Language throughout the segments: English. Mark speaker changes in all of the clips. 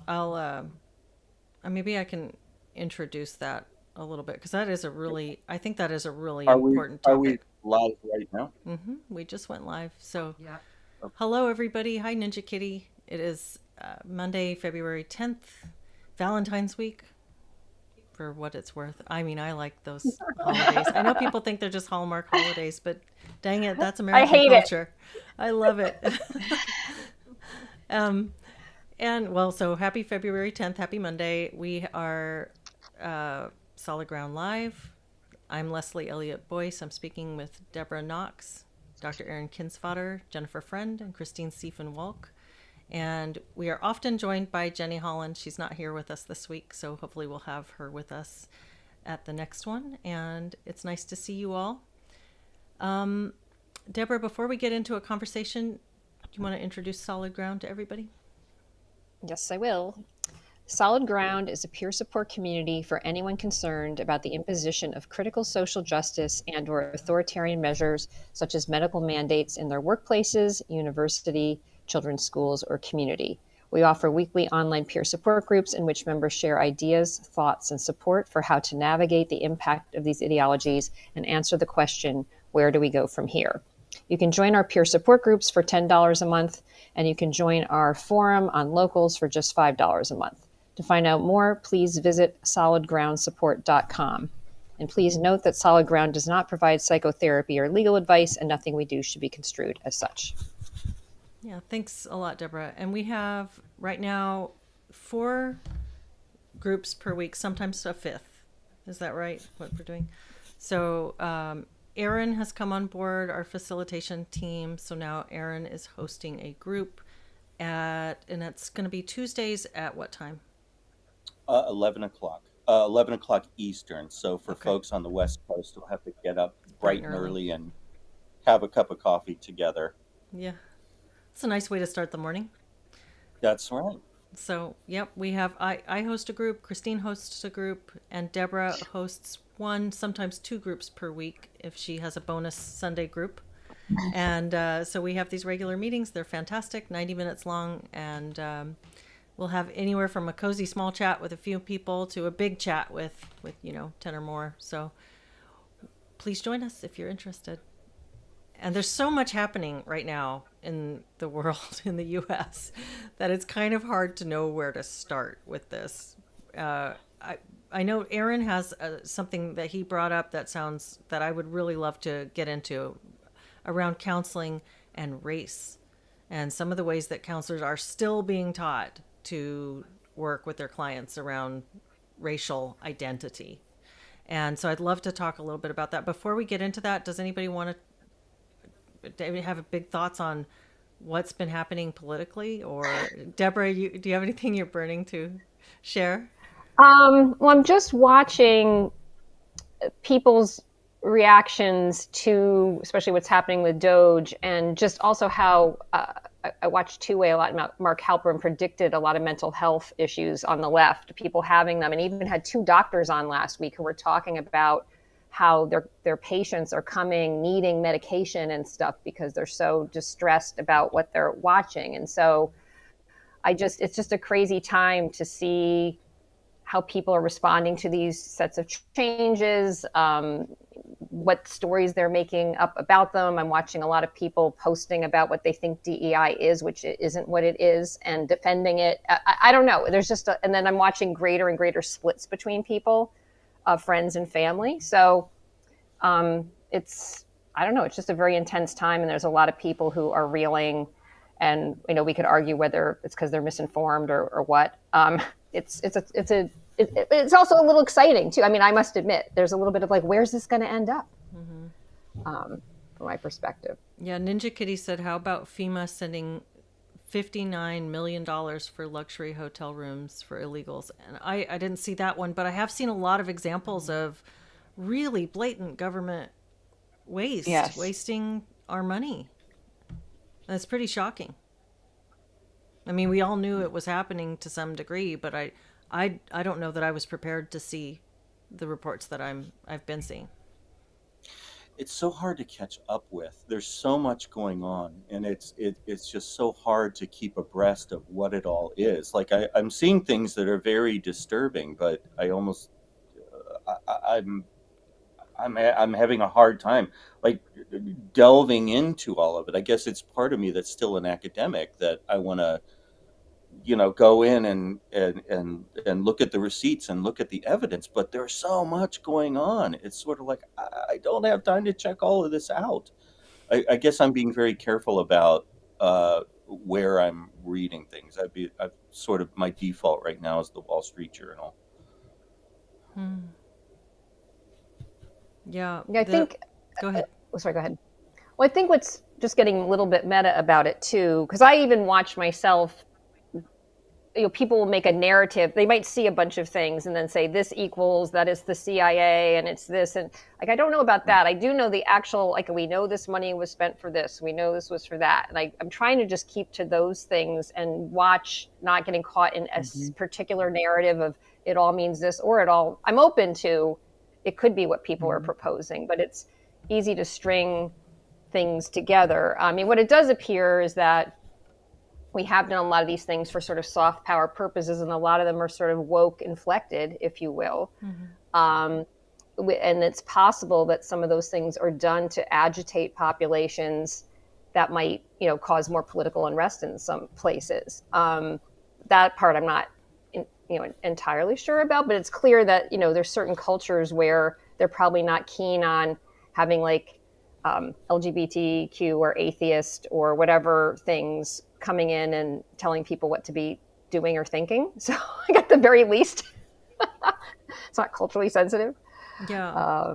Speaker 1: I'll maybe I can introduce that a little bit because I think that is a really
Speaker 2: Are we
Speaker 1: important
Speaker 2: are we
Speaker 1: topic.
Speaker 2: live right now?
Speaker 1: We just went live. So,
Speaker 3: Yeah.
Speaker 2: Okay.
Speaker 1: hello everybody. Hi Ninja Kitty. It is Monday, February 10th, Valentine's week for what it's worth. I mean, I like those holidays. I know people think they're just Hallmark holidays, but dang it, that's
Speaker 4: I
Speaker 1: American
Speaker 4: hate it.
Speaker 1: culture. I love it. um, and well, so happy February 10th, happy Monday. We are Solid Ground Live. I'm Leslie Elliott Boyce. I'm speaking with Deborah Knox, Dr. Aaron Kinsvatter, Jennifer Friend, and Christine Stephen-Walk. And we are often joined by Jenny Holland. She's not here with us this week, so hopefully we'll have her with us at the next one. And it's nice to see you all. Deborah, before we get into a conversation, do you want to introduce Solid Ground to everybody?
Speaker 4: Yes, I will. Solid Ground is a peer support community for anyone concerned about the imposition of critical social justice and/or authoritarian measures such as medical mandates in their workplaces, university, children's schools, or community. We offer weekly online peer support groups in which members share ideas, thoughts, and support for how to navigate the impact of these ideologies and answer the question, where do we go from here? You can join our peer support groups for $10 a month, and you can join our forum on locals for just $5 a month. To find out more, please visit solidgroundsupport.com. And please note that Solid Ground does not provide psychotherapy or legal advice, and nothing we do should be construed as such.
Speaker 1: Yeah, thanks a lot, Deborah. And we have right now 4 groups per week, sometimes a fifth. Is that right? What we're doing? So, Aaron has come on board our facilitation team. So now Aaron is hosting a group and it's going to be Tuesdays at what time?
Speaker 2: 11 o'clock. 11 o'clock Eastern. So for
Speaker 1: Okay,
Speaker 2: folks on the West Coast, we'll have to get up
Speaker 1: bright
Speaker 2: bright
Speaker 1: and
Speaker 2: and
Speaker 1: early.
Speaker 2: early and have a cup of coffee together.
Speaker 1: Yeah, it's a nice way to start the morning.
Speaker 2: That's right.
Speaker 1: So, yep, we have I host a group, Christine hosts a group, and Deborah hosts one, sometimes 2 groups per week if she has a bonus Sunday group. And so we have these regular meetings. They're fantastic, 90 minutes long, and we'll have anywhere from a cozy small chat with a few people to a big chat with 10 or more. So please join us if you're interested. And there's so much happening right now in the world, in the US, that it's kind of hard to know where to start with this. I know Aaron has something that he brought up that I would really love to get into around counseling and race and some of the ways that counselors are still being taught to work with their clients around racial identity. And so I'd love to talk a little bit about that. Before we get into that, does anybody want to have big thoughts on what's been happening politically? Or Deborah, do you have anything you're burning to share?
Speaker 4: Well, I'm just watching people's reactions to, especially what's happening with Doge, and just also how I watched Two Way a lot. Mark Halperin predicted a lot of mental health issues on the left, people having them, and even had 2 doctors on last week who were talking about how their patients are coming needing medication and stuff because they're so distressed about what they're watching. And so it's just a crazy time to see how people are responding to these sets of changes, what stories they're making up about them. I'm watching a lot of people posting about what they think DEI is, which isn't what it is, and defending it. I don't know. And then I'm watching greater and greater splits between people, friends and family. So it's, I don't know, it's just a very intense time, and there's a lot of people who are reeling, and we could argue whether it's because they're misinformed or what. It's also a little exciting too. I mean, I must admit, there's a little bit of like, where's this going to end up?
Speaker 1: Mm-hmm.
Speaker 4: From my perspective.
Speaker 1: Yeah, Ninja Kitty said, how about FEMA sending $59 million for luxury hotel rooms for illegals? And I didn't see that one, but I have seen a lot of examples of really blatant government
Speaker 4: Yes.
Speaker 1: wasting our money. That's pretty shocking. I mean, we all knew it was happening to some degree, but I don't know that I was prepared to see the reports that I've been seeing.
Speaker 2: it's so hard to catch up with. There's so much going on, and it's just so hard to keep abreast of what it all is. Like I'm seeing things that are very disturbing, but I almost I'm having a hard time like delving into all of it. I guess it's part of me that's still an academic that I want to, go in and look at the receipts and look at the evidence, but there's so much going on. It's sort of like I don't have time to check all of this out. I guess I'm being very careful about where I'm reading things. I've sort of, my default right now is the Wall Street Journal.
Speaker 1: Yeah.
Speaker 4: Yeah, I think.
Speaker 1: Go ahead.
Speaker 4: Oh, sorry, go ahead. Well, I think what's just getting a little bit meta about it too, because I even watch myself. People will make a narrative. They might see a bunch of things and then say this equals that is the CIA and it's this, and like I don't know about that. I do know the actual, like, we know this money was spent for this. We know this was for that, and I'm trying to just keep to those things and watch, not getting caught in a particular narrative of it all means this or it all. I'm open to it could be what people are proposing, but it's easy to string things together. I mean, what it does appear is that we have done a lot of these things for sort of soft power purposes, and a lot of them are sort of woke inflected, if you will. And it's possible that some of those things are done to agitate populations that might, cause more political unrest in some places. That part I'm not, entirely sure about, but it's clear that, there's certain cultures where they're probably not keen on having like LGBTQ or atheist or whatever things coming in and telling people what to be doing or thinking. So at the very least, it's not culturally sensitive.
Speaker 1: Yeah.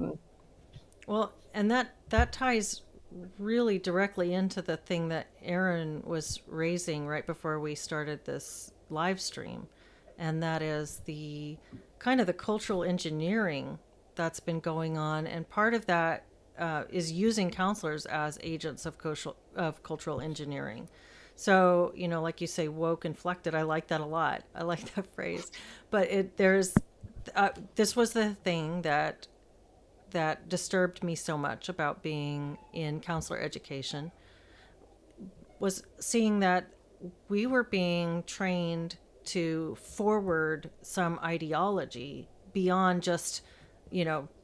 Speaker 1: Well, and that ties really directly into the thing that Aaron was raising right before we started this live stream, and that is the kind of the cultural engineering that's been going on, and part of that is using counselors as agents of cultural engineering. So, like you say, woke inflected. I like that a lot. I like that phrase. But this was the thing that disturbed me so much about being in counselor education, was seeing that we were being trained to forward some ideology beyond just,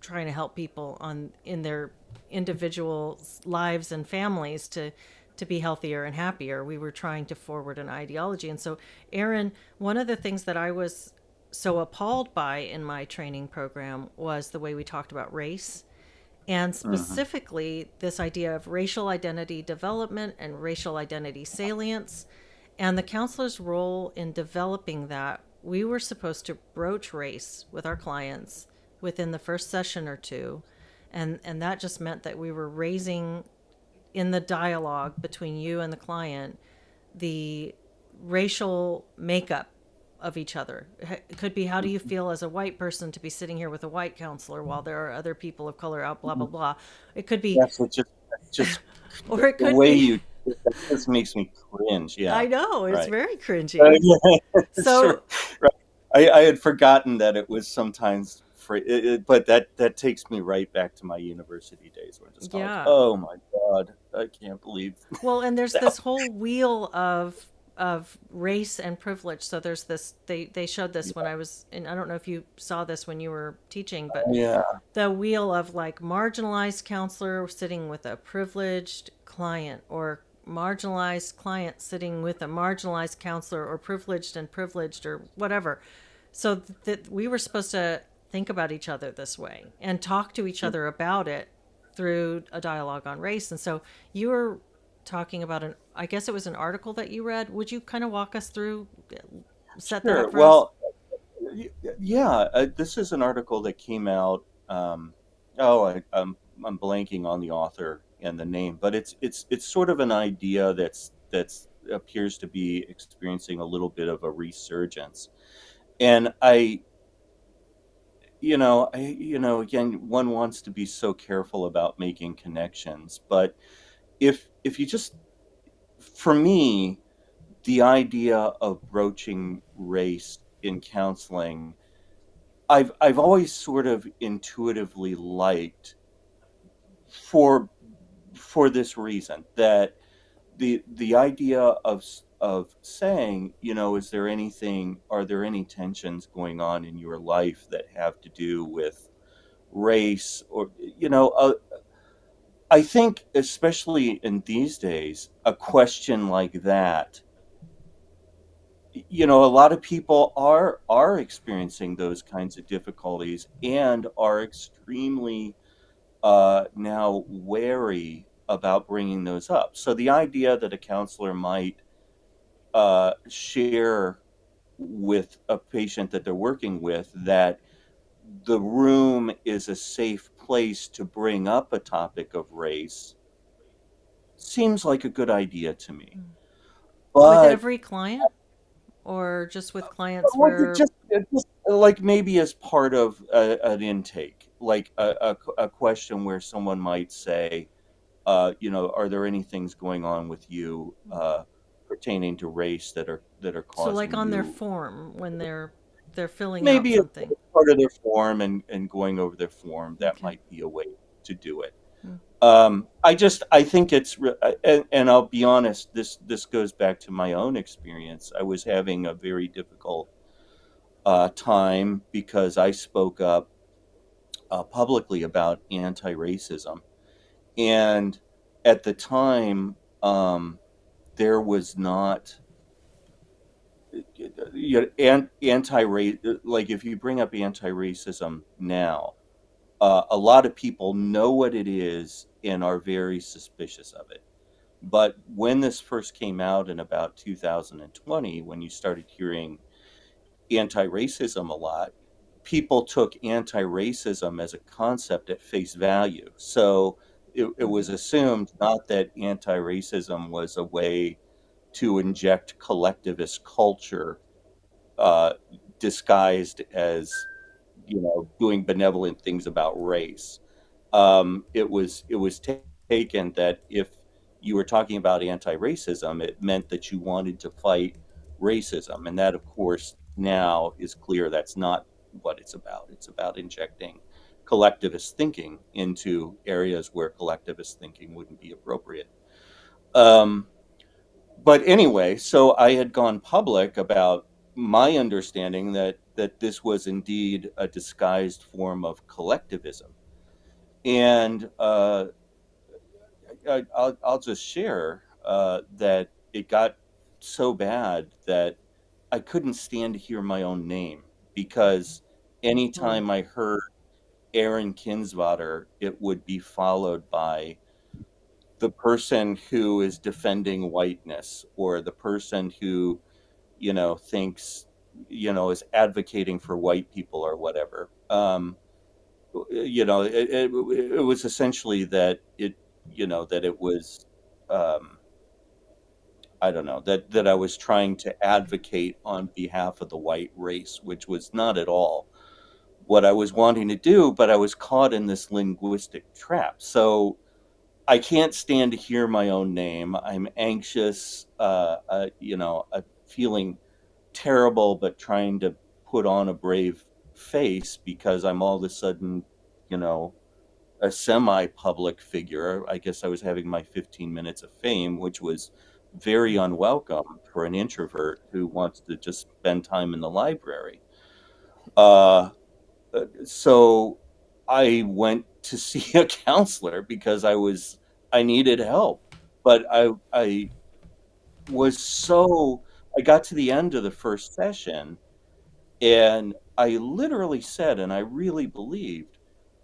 Speaker 1: trying to help people in their individual lives and families to be healthier and happier. We were trying to forward an ideology. And so, Aaron, one of the things that I was so appalled by in my training program was the way we talked about race, and specifically this idea of racial identity development and racial identity salience, and the counselor's role in developing that. We were supposed to broach race with our clients within the first session or two, and that just meant that we were raising, in the dialogue between you and the client, the racial makeup of each other. It could be, how do you feel as a white person to be sitting here with a white counselor while there are other people of color out, blah blah blah. It could be,
Speaker 2: Yes, it's just
Speaker 1: or it
Speaker 2: the
Speaker 1: could
Speaker 2: way
Speaker 1: be,
Speaker 2: you, that just makes me cringe. Yeah,
Speaker 1: I know, it's
Speaker 2: right.
Speaker 1: very cringy.
Speaker 2: Yeah,
Speaker 1: So
Speaker 2: sure. Right. I had forgotten that it was sometimes but that takes me right back to my university days, where just like,
Speaker 1: yeah.
Speaker 2: oh my God, I can't believe.
Speaker 1: Well, and there's this whole wheel of race and privilege. So there's this, they showed this when I was, and I don't know if you saw this when you were teaching, but
Speaker 2: Yeah,
Speaker 1: the wheel of like marginalized counselor sitting with a privileged client, or marginalized client sitting with a marginalized counselor, or privileged or whatever. So that we were supposed to think about each other this way and talk to each other about it through a dialogue on race. And so you were talking about I guess it was an article that you read. Would you kind of walk us through, set that
Speaker 2: sure.
Speaker 1: up for us?
Speaker 2: Well, yeah, this is an article that came out. I'm blanking on the author and the name, but it's sort of an idea that's appears to be experiencing a little bit of a resurgence. And again, one wants to be so careful about making connections, but if you just, for me, the idea of broaching race in counseling, I've always sort of intuitively liked for for this reason, that the idea of saying, is there anything, are there any tensions going on in your life that have to do with race, or I think especially in these days, a question like that, a lot of people are experiencing those kinds of difficulties and are extremely now wary about bringing those up. So the idea that a counselor might share with a patient that they're working with that the room is a safe place to bring up a topic of race seems like a good idea to me.
Speaker 1: With
Speaker 2: But
Speaker 1: every client, or just with clients
Speaker 2: like
Speaker 1: where?
Speaker 2: just like maybe as part of an intake, like a question where someone might say, are there any things going on with you pertaining to race that are
Speaker 1: So like
Speaker 2: causing
Speaker 1: on their
Speaker 2: you,
Speaker 1: form when they're filling out
Speaker 2: maybe as
Speaker 1: something.
Speaker 2: part of their form, and going over their form, that
Speaker 1: Okay.
Speaker 2: might be a way to do it.
Speaker 1: Hmm.
Speaker 2: I think and I'll be honest, this goes back to my own experience. I was having a very difficult time because I spoke up publicly about anti-racism, and at the time, there was not, anti-race, like if you bring up anti-racism now, a lot of people know what it is and are very suspicious of it. But when this first came out in about 2020, when you started hearing anti-racism a lot, people took anti-racism as a concept at face value. So it was assumed not that anti-racism was a way to inject collectivist culture, uh, disguised as, doing benevolent things about race. It was taken that if you were talking about anti-racism, it meant that you wanted to fight racism, and that, of course, now is clear that's not what it's about. It's about injecting collectivist thinking into areas where collectivist thinking wouldn't be appropriate. Um, but anyway, so I had gone public about my understanding that this was indeed a disguised form of collectivism, and I'll just share that it got so bad that I couldn't stand to hear my own name, because
Speaker 4: Hmm.
Speaker 2: anytime I heard Aaron Kinsvatter, it would be followed by the person who is defending whiteness, or the person who, thinks, is advocating for white people or whatever. It was essentially that it was, um, I don't know, that I was trying to advocate on behalf of the white race, which was not at all what I was wanting to do, but I was caught in this linguistic trap. So I can't stand to hear my own name. I'm anxious, feeling terrible, but trying to put on a brave face because I'm all of a sudden, you know, a semi-public figure. I guess I was having my 15 minutes of fame, which was very unwelcome for an introvert who wants to just spend time in the library. Uh, so I went to see a counselor because I needed help. But was so I got to the end of the first session, and I literally said, and I really believed,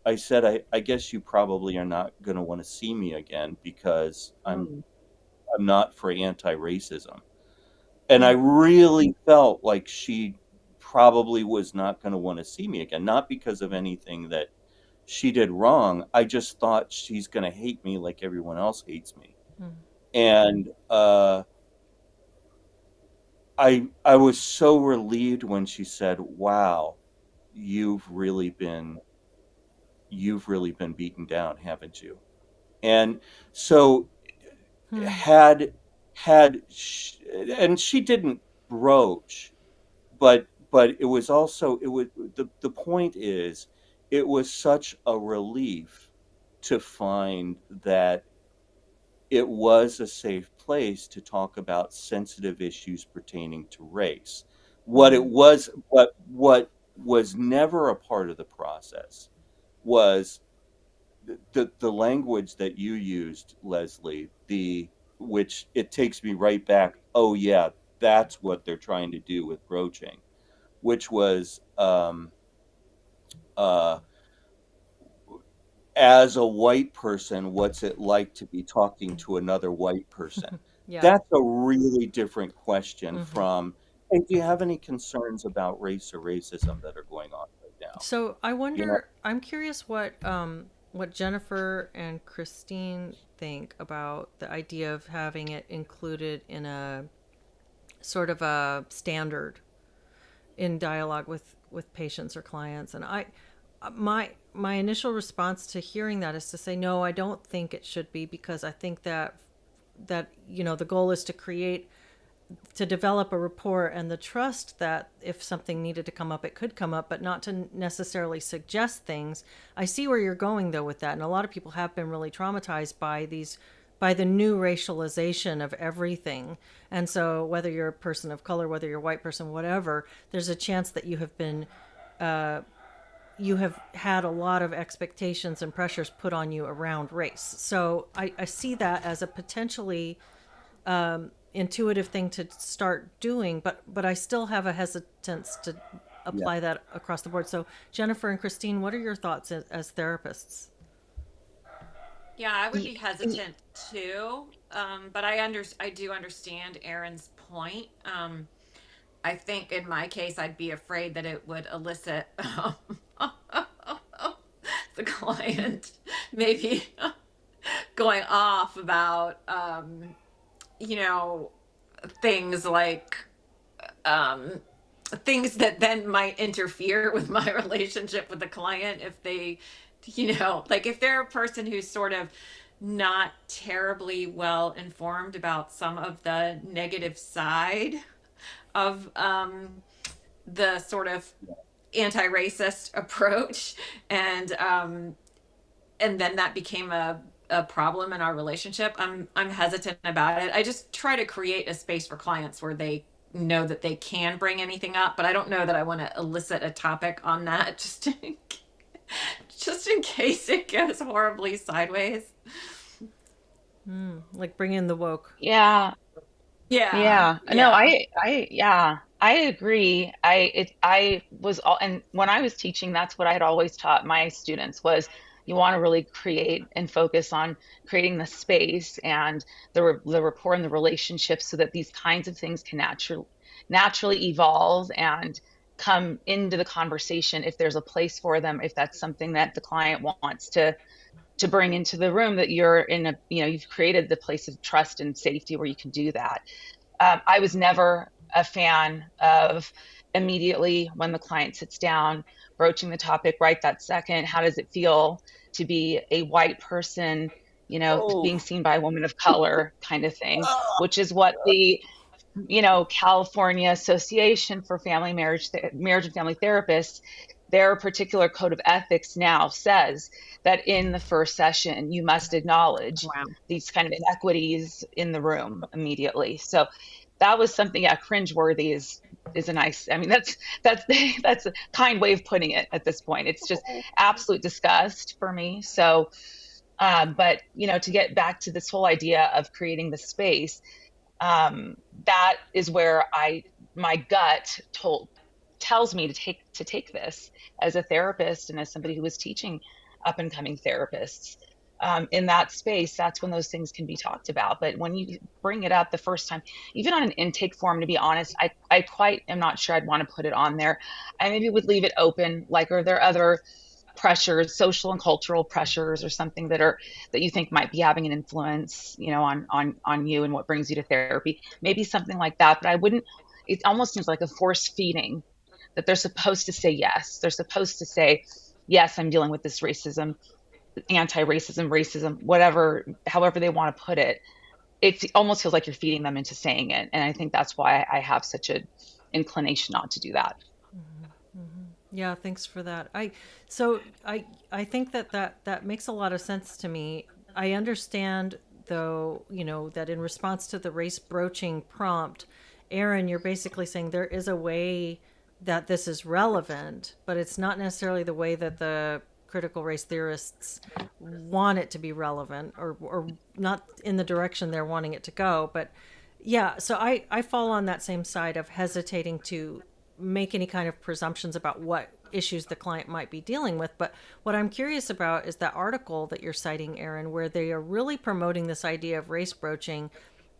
Speaker 2: I said, I guess you probably are not going to want to see me again because
Speaker 4: Hmm.
Speaker 2: I'm not for anti-racism. And I
Speaker 4: Hmm.
Speaker 2: really felt like she probably was not going to want to see me again, not because of anything that she did wrong. I just thought she's going to hate me like everyone else hates me.
Speaker 1: Hmm.
Speaker 2: And I was so relieved when she said, "Wow, you've really been you've really been beaten down, haven't you?" And so
Speaker 1: Hmm.
Speaker 2: had and she didn't broach, but it was also, it was, the point is, it was such a relief to find that it was a safe place to talk about sensitive issues pertaining to race. What was never a part of the process was the language that you used, Leslie, the which it takes me right back. Oh yeah, that's what they're trying to do with broaching, which was uh, as a white person, what's it like to be talking to another white person?
Speaker 1: Yeah.
Speaker 2: That's a really different question
Speaker 1: Hmm.
Speaker 2: from, hey, do you have any concerns about race or racism that are going on right now?
Speaker 1: So I
Speaker 2: You know,
Speaker 1: wonder. I'm curious what Jennifer and Christine think about the idea of having it included in a sort of a standard in dialogue with patients or clients. And my initial response to hearing that is to say no, I don't think it should be, because I think that the goal is to develop a rapport and the trust that if something needed to come up, it could come up, but not to necessarily suggest things. I see where you're going though with that, and a lot of people have been really traumatized by the new racialization of everything. And so whether you're a person of color, whether you're a white person, whatever, there's a chance that you have had a lot of expectations and pressures put on you around race. So I see that as a potentially intuitive thing to start doing, but I still have a hesitance to
Speaker 2: yeah,
Speaker 1: apply that across the board. So Jennifer and Christine, what are your thoughts as therapists?
Speaker 3: Yeah, I would
Speaker 4: Y-
Speaker 3: be
Speaker 4: y-
Speaker 3: hesitant too. But I do understand Aaron's point. I think in my case, I'd be afraid that it would elicit the client maybe going off about, you know, things like um, things that then might interfere with my relationship with the client if they, like if they're a person who's sort of not terribly well informed about some of the negative side of the sort of anti-racist approach, and then that became a problem in our relationship. I'm hesitant about it. I just try to create a space for clients where they know that they can bring anything up, but I don't know that I want to elicit a topic on that just in case it goes horribly sideways.
Speaker 1: Like bring in the woke.
Speaker 4: yeah,
Speaker 3: Yeah,
Speaker 4: yeah. No,
Speaker 3: yeah.
Speaker 4: yeah, I agree. I was all, and when I was teaching, that's what I had always taught my students was you want to really create and focus on creating the space and the rapport and the relationships so that these kinds of things can naturally evolve and come into the conversation if there's a place for them, if that's something that the client wants to bring into the room, that you're in a, you've created the place of trust and safety where you can do that. I was never a fan of immediately when the client sits down, broaching the topic right that second. How does it feel to be a white person, being
Speaker 2: oh,
Speaker 4: seen by a woman of color kind of thing, which is what the, California Association for Marriage and Family Therapists, their particular code of ethics now says that in the first session, you must acknowledge
Speaker 5: Wow.
Speaker 4: these kind of inequities in the room immediately. So that was something, yeah, cringeworthy is a nice, I mean, that's that's a kind way of putting it at this point. It's just absolute disgust for me. So but to get back to this whole idea of creating the space, that is where my gut tells me to take this as a therapist and as somebody who was teaching up and coming therapists. In that space, that's when those things can be talked about. But when you bring it up the first time, even on an intake form, to be honest, I quite am not sure I'd want to put it on there. I maybe would leave it open. Like, are there other pressures, social and cultural pressures, or something that you think might be having an influence, on you and what brings you to therapy? Maybe something like that. But I wouldn't. It almost seems like a force feeding that they're supposed to say yes. They're supposed to say, yes, I'm dealing with this racism, anti-racism, racism, whatever, however they want to put it. It almost feels like you're feeding them into saying it. And I think that's why I have such an inclination not to do that.
Speaker 1: Yeah, thanks for that. I think that makes a lot of sense to me. I understand though, that in response to the race broaching prompt, Aaron, you're basically saying there is a way that this is relevant, but it's not necessarily the way that the critical race theorists want it to be relevant, or not in the direction they're wanting it to go. But yeah, so I fall on that same side of hesitating to make any kind of presumptions about what issues the client might be dealing with. But what I'm curious about is that article that you're citing, Aaron, where they are really promoting this idea of race broaching,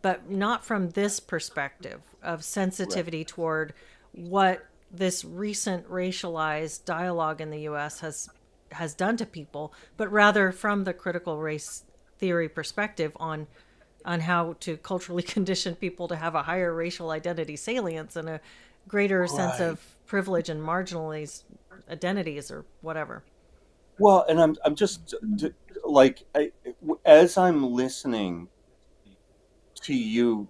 Speaker 1: but not from this perspective of
Speaker 2: Right.
Speaker 1: sensitivity toward what this recent racialized dialogue in the US has done to people, but rather from the critical race theory perspective on how to culturally condition people to have a higher racial identity salience and a greater sense
Speaker 2: Right.
Speaker 1: of privilege and marginalized identities or whatever.
Speaker 2: Well, and I'm just like as I'm listening to you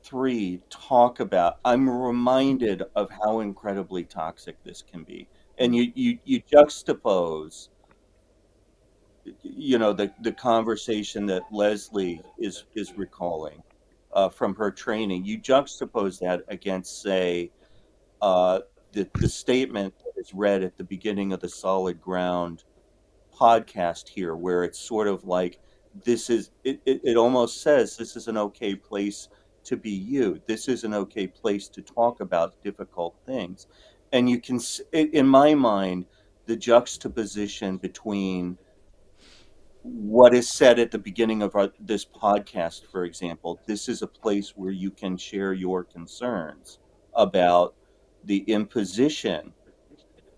Speaker 2: three talk about, I'm reminded of how incredibly toxic this can be. And you juxtapose, the conversation that Leslie is recalling from her training. You juxtapose that against, say, uh, the statement that is read at the beginning of the Solid Ground podcast here, where it's sort of like, it almost says this is an okay place to be you. This is an okay place to talk about difficult things. And you can, in my mind, the juxtaposition between what is said at the beginning of this podcast, for example, this is a place where you can share your concerns about the imposition,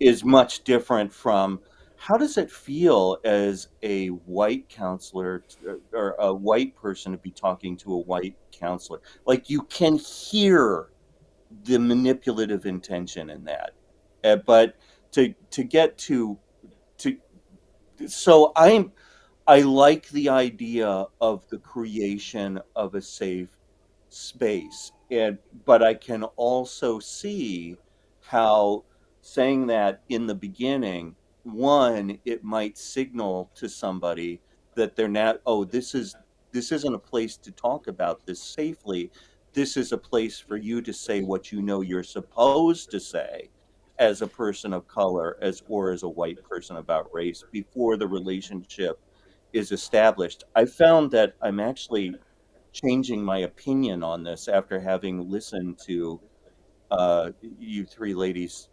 Speaker 2: is much different from how does it feel as a white counselor or a white person to be talking to a white counselor? Like, you can hear the manipulative intention in that. But to get to so I like the idea of the creation of a safe space. But I can also see how saying that in the beginning, one, it might signal to somebody that they're not, oh, this isn't a place to talk about this safely. This is a place for you to say what you know you're supposed to say as a person of color, as a white person about race, before the relationship is established. I found that I'm actually changing my opinion on this after having listened to you three ladies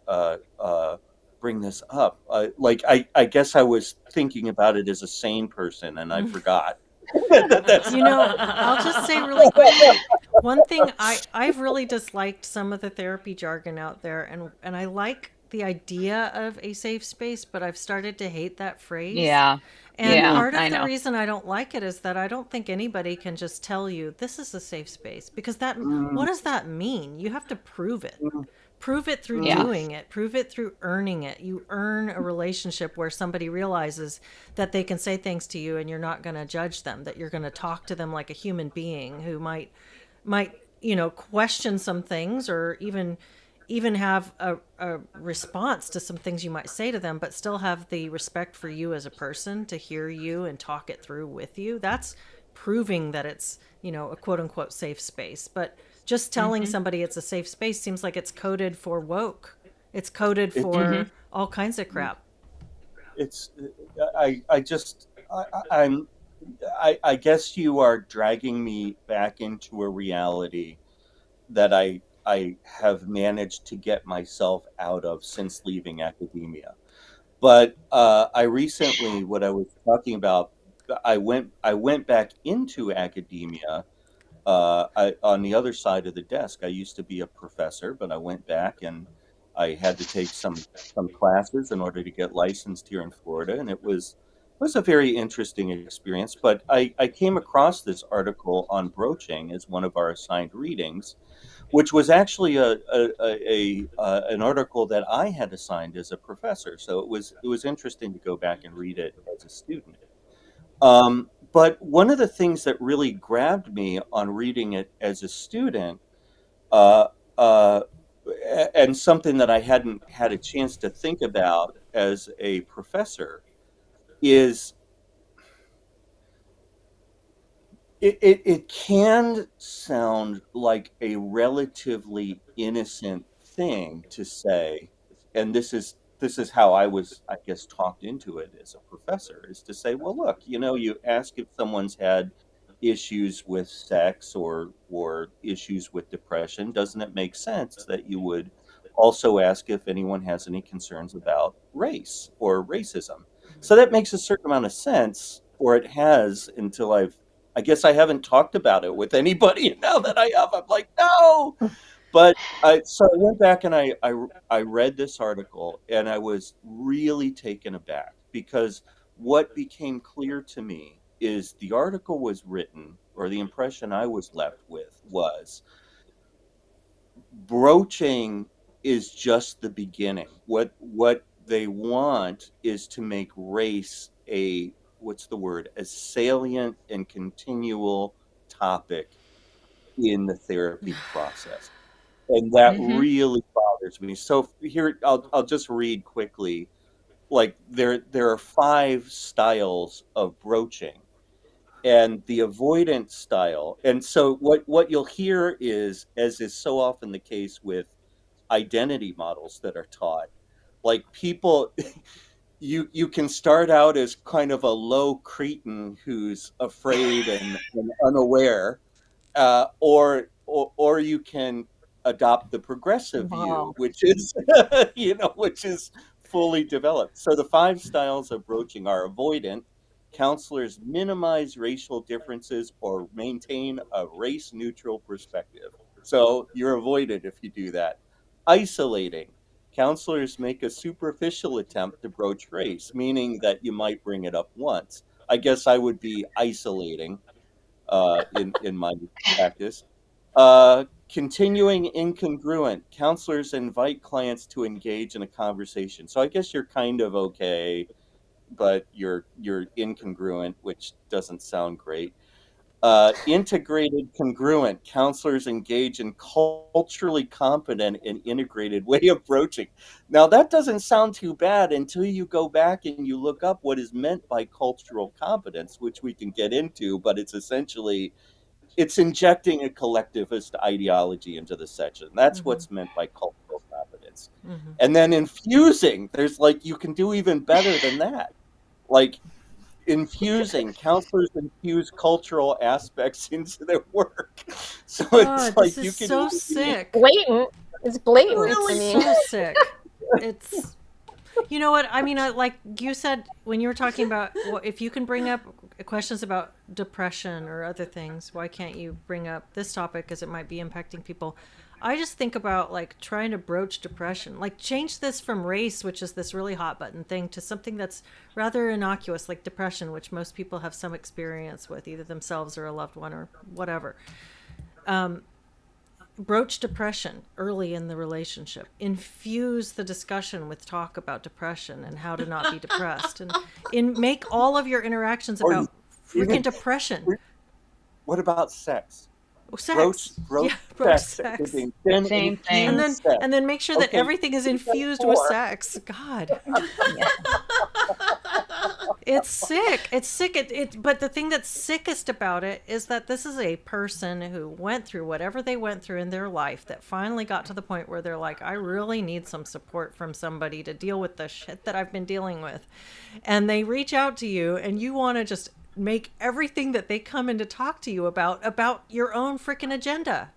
Speaker 2: bring this up. Like, I guess I was thinking about it as a sane person, and I forgot that that's
Speaker 1: I'll just say really quickly, one thing I've really disliked some of the therapy jargon out there, and I like the idea of a safe space, but I've started to hate that phrase.
Speaker 5: Yeah.
Speaker 1: And
Speaker 5: Yeah,
Speaker 2: Mhm.
Speaker 1: part of
Speaker 5: I
Speaker 1: the
Speaker 5: know.
Speaker 1: reason I don't like it is that I don't think anybody can just tell you this is a safe space, because that
Speaker 2: Mm,
Speaker 1: what does that mean? You have to prove it.
Speaker 2: mm,
Speaker 1: Prove it through
Speaker 5: Yeah.
Speaker 2: mm.
Speaker 1: doing it. Prove it through earning it. You earn a relationship where somebody realizes that they can say things to you and you're not going to judge them, that you're going to talk to them like a human being who might question some things, or even have a response to some things you might say to them, but still have the respect for you as a person to hear you and talk it through with you. That's proving that it's, a quote unquote safe space. But just telling
Speaker 5: Hmm.
Speaker 1: somebody it's a safe space seems like it's coded for woke. It's coded
Speaker 2: It,
Speaker 5: Hmm.
Speaker 1: for all kinds of
Speaker 2: mm,
Speaker 1: crap.
Speaker 2: it's I just I'm I guess you are dragging me back into a reality that I have managed to get myself out of since leaving academia. But I recently, what I was talking about, I went back into academia. On the other side of the desk, I used to be a professor, but I went back and I had to take some classes in order to get licensed here in Florida, and it was a very interesting experience. But I came across this article on broaching as one of our assigned readings, which was actually an article that I had assigned as a professor. So it was interesting to go back and read it as a student. But one of the things that really grabbed me on reading it as a student, uh, uh, and something that I hadn't had a chance to think about as a professor is it can sound like a relatively innocent thing to say, and this is how I was, I guess, talked into it as a professor, is to say, well, look, you ask if someone's had issues with sex or issues with depression. Doesn't it make sense that you would also ask if anyone has any concerns about race or racism? So that makes a certain amount of sense, or it has, until I guess I haven't talked about it with anybody. And now that I have, I'm like, no. But so I went back and I read this article and I was really taken aback, because what became clear to me is the article was written, or the impression I was left with was, broaching is just the beginning. What they want is to make race a, what's the word, a salient and continual topic in the therapy process. And that
Speaker 3: Mm-hmm.
Speaker 2: really bothers me. So here, I'll just read quickly. Like, there are 5 styles of broaching, and the avoidant style. And so what you'll hear is, as is so often the case with identity models that are taught, like, people, you can start out as kind of a low cretin who's afraid and unaware, or you can adopt the progressive view,
Speaker 4: Evolve.
Speaker 2: which is which is fully developed. So the 5 styles of broaching are: avoidant. Counselors minimize racial differences or maintain a race neutral perspective. So you're avoided if you do that. Isolating. Counselors make a superficial attempt to broach race, meaning that you might bring it up once. I guess I would be isolating in my practice. Continuing incongruent. Counselors invite clients to engage in a conversation. So I guess you're kind of okay, but you're incongruent, which doesn't sound great. Integrated congruent. Counselors engage in culturally competent and integrated way of broaching. Now that doesn't sound too bad until you go back and you look up what is meant by cultural competence, which we can get into, but it's injecting a collectivist ideology into the session. That's
Speaker 1: Mm-hmm.
Speaker 2: what's meant by cultural competence.
Speaker 1: Mm-hmm.
Speaker 2: And then infusing, there's, like, you can do even better than that. Like, infusing, counselors infuse cultural aspects into their work. So
Speaker 1: Oh,
Speaker 2: it's
Speaker 1: this
Speaker 2: like
Speaker 1: is
Speaker 2: you can
Speaker 1: so
Speaker 2: either be
Speaker 1: sick.
Speaker 4: Blatant. It's blatant.
Speaker 1: It's
Speaker 4: I
Speaker 2: really,
Speaker 4: mean,
Speaker 1: so sick. It's, you know what? I mean, like you said when you were talking about, if you can bring up questions about depression or other things, why can't you bring up this topic, because it might be impacting people? I just think about, like, trying to broach depression, like change this from race, which is this really hot button thing, to something that's rather innocuous, like depression, which most people have some experience with, either themselves or a loved one or whatever. Broach depression early in the relationship. Infuse the discussion with talk about depression and how to not be depressed, and make all of your interactions
Speaker 2: or
Speaker 1: about freaking
Speaker 2: even,
Speaker 1: depression.
Speaker 2: what about sex? Broach
Speaker 1: Sex.
Speaker 2: broach
Speaker 1: Yeah, broach
Speaker 2: sex,
Speaker 1: sex.
Speaker 2: then
Speaker 5: Same
Speaker 1: And
Speaker 5: thing.
Speaker 2: infuse
Speaker 1: then
Speaker 2: sex.
Speaker 1: and then make sure that
Speaker 2: Okay,
Speaker 1: everything is
Speaker 2: even
Speaker 1: infused with
Speaker 2: more.
Speaker 1: sex. God.
Speaker 5: Yeah.
Speaker 1: It's sick. It's sick. But the thing that's sickest about it is that this is a person who went through whatever they went through in their life, that finally got to the point where they're like, I really need some support from somebody to deal with the shit that I've been dealing with. And they reach out to you, and you want to just make everything that they come in to talk to you about your own freaking agenda.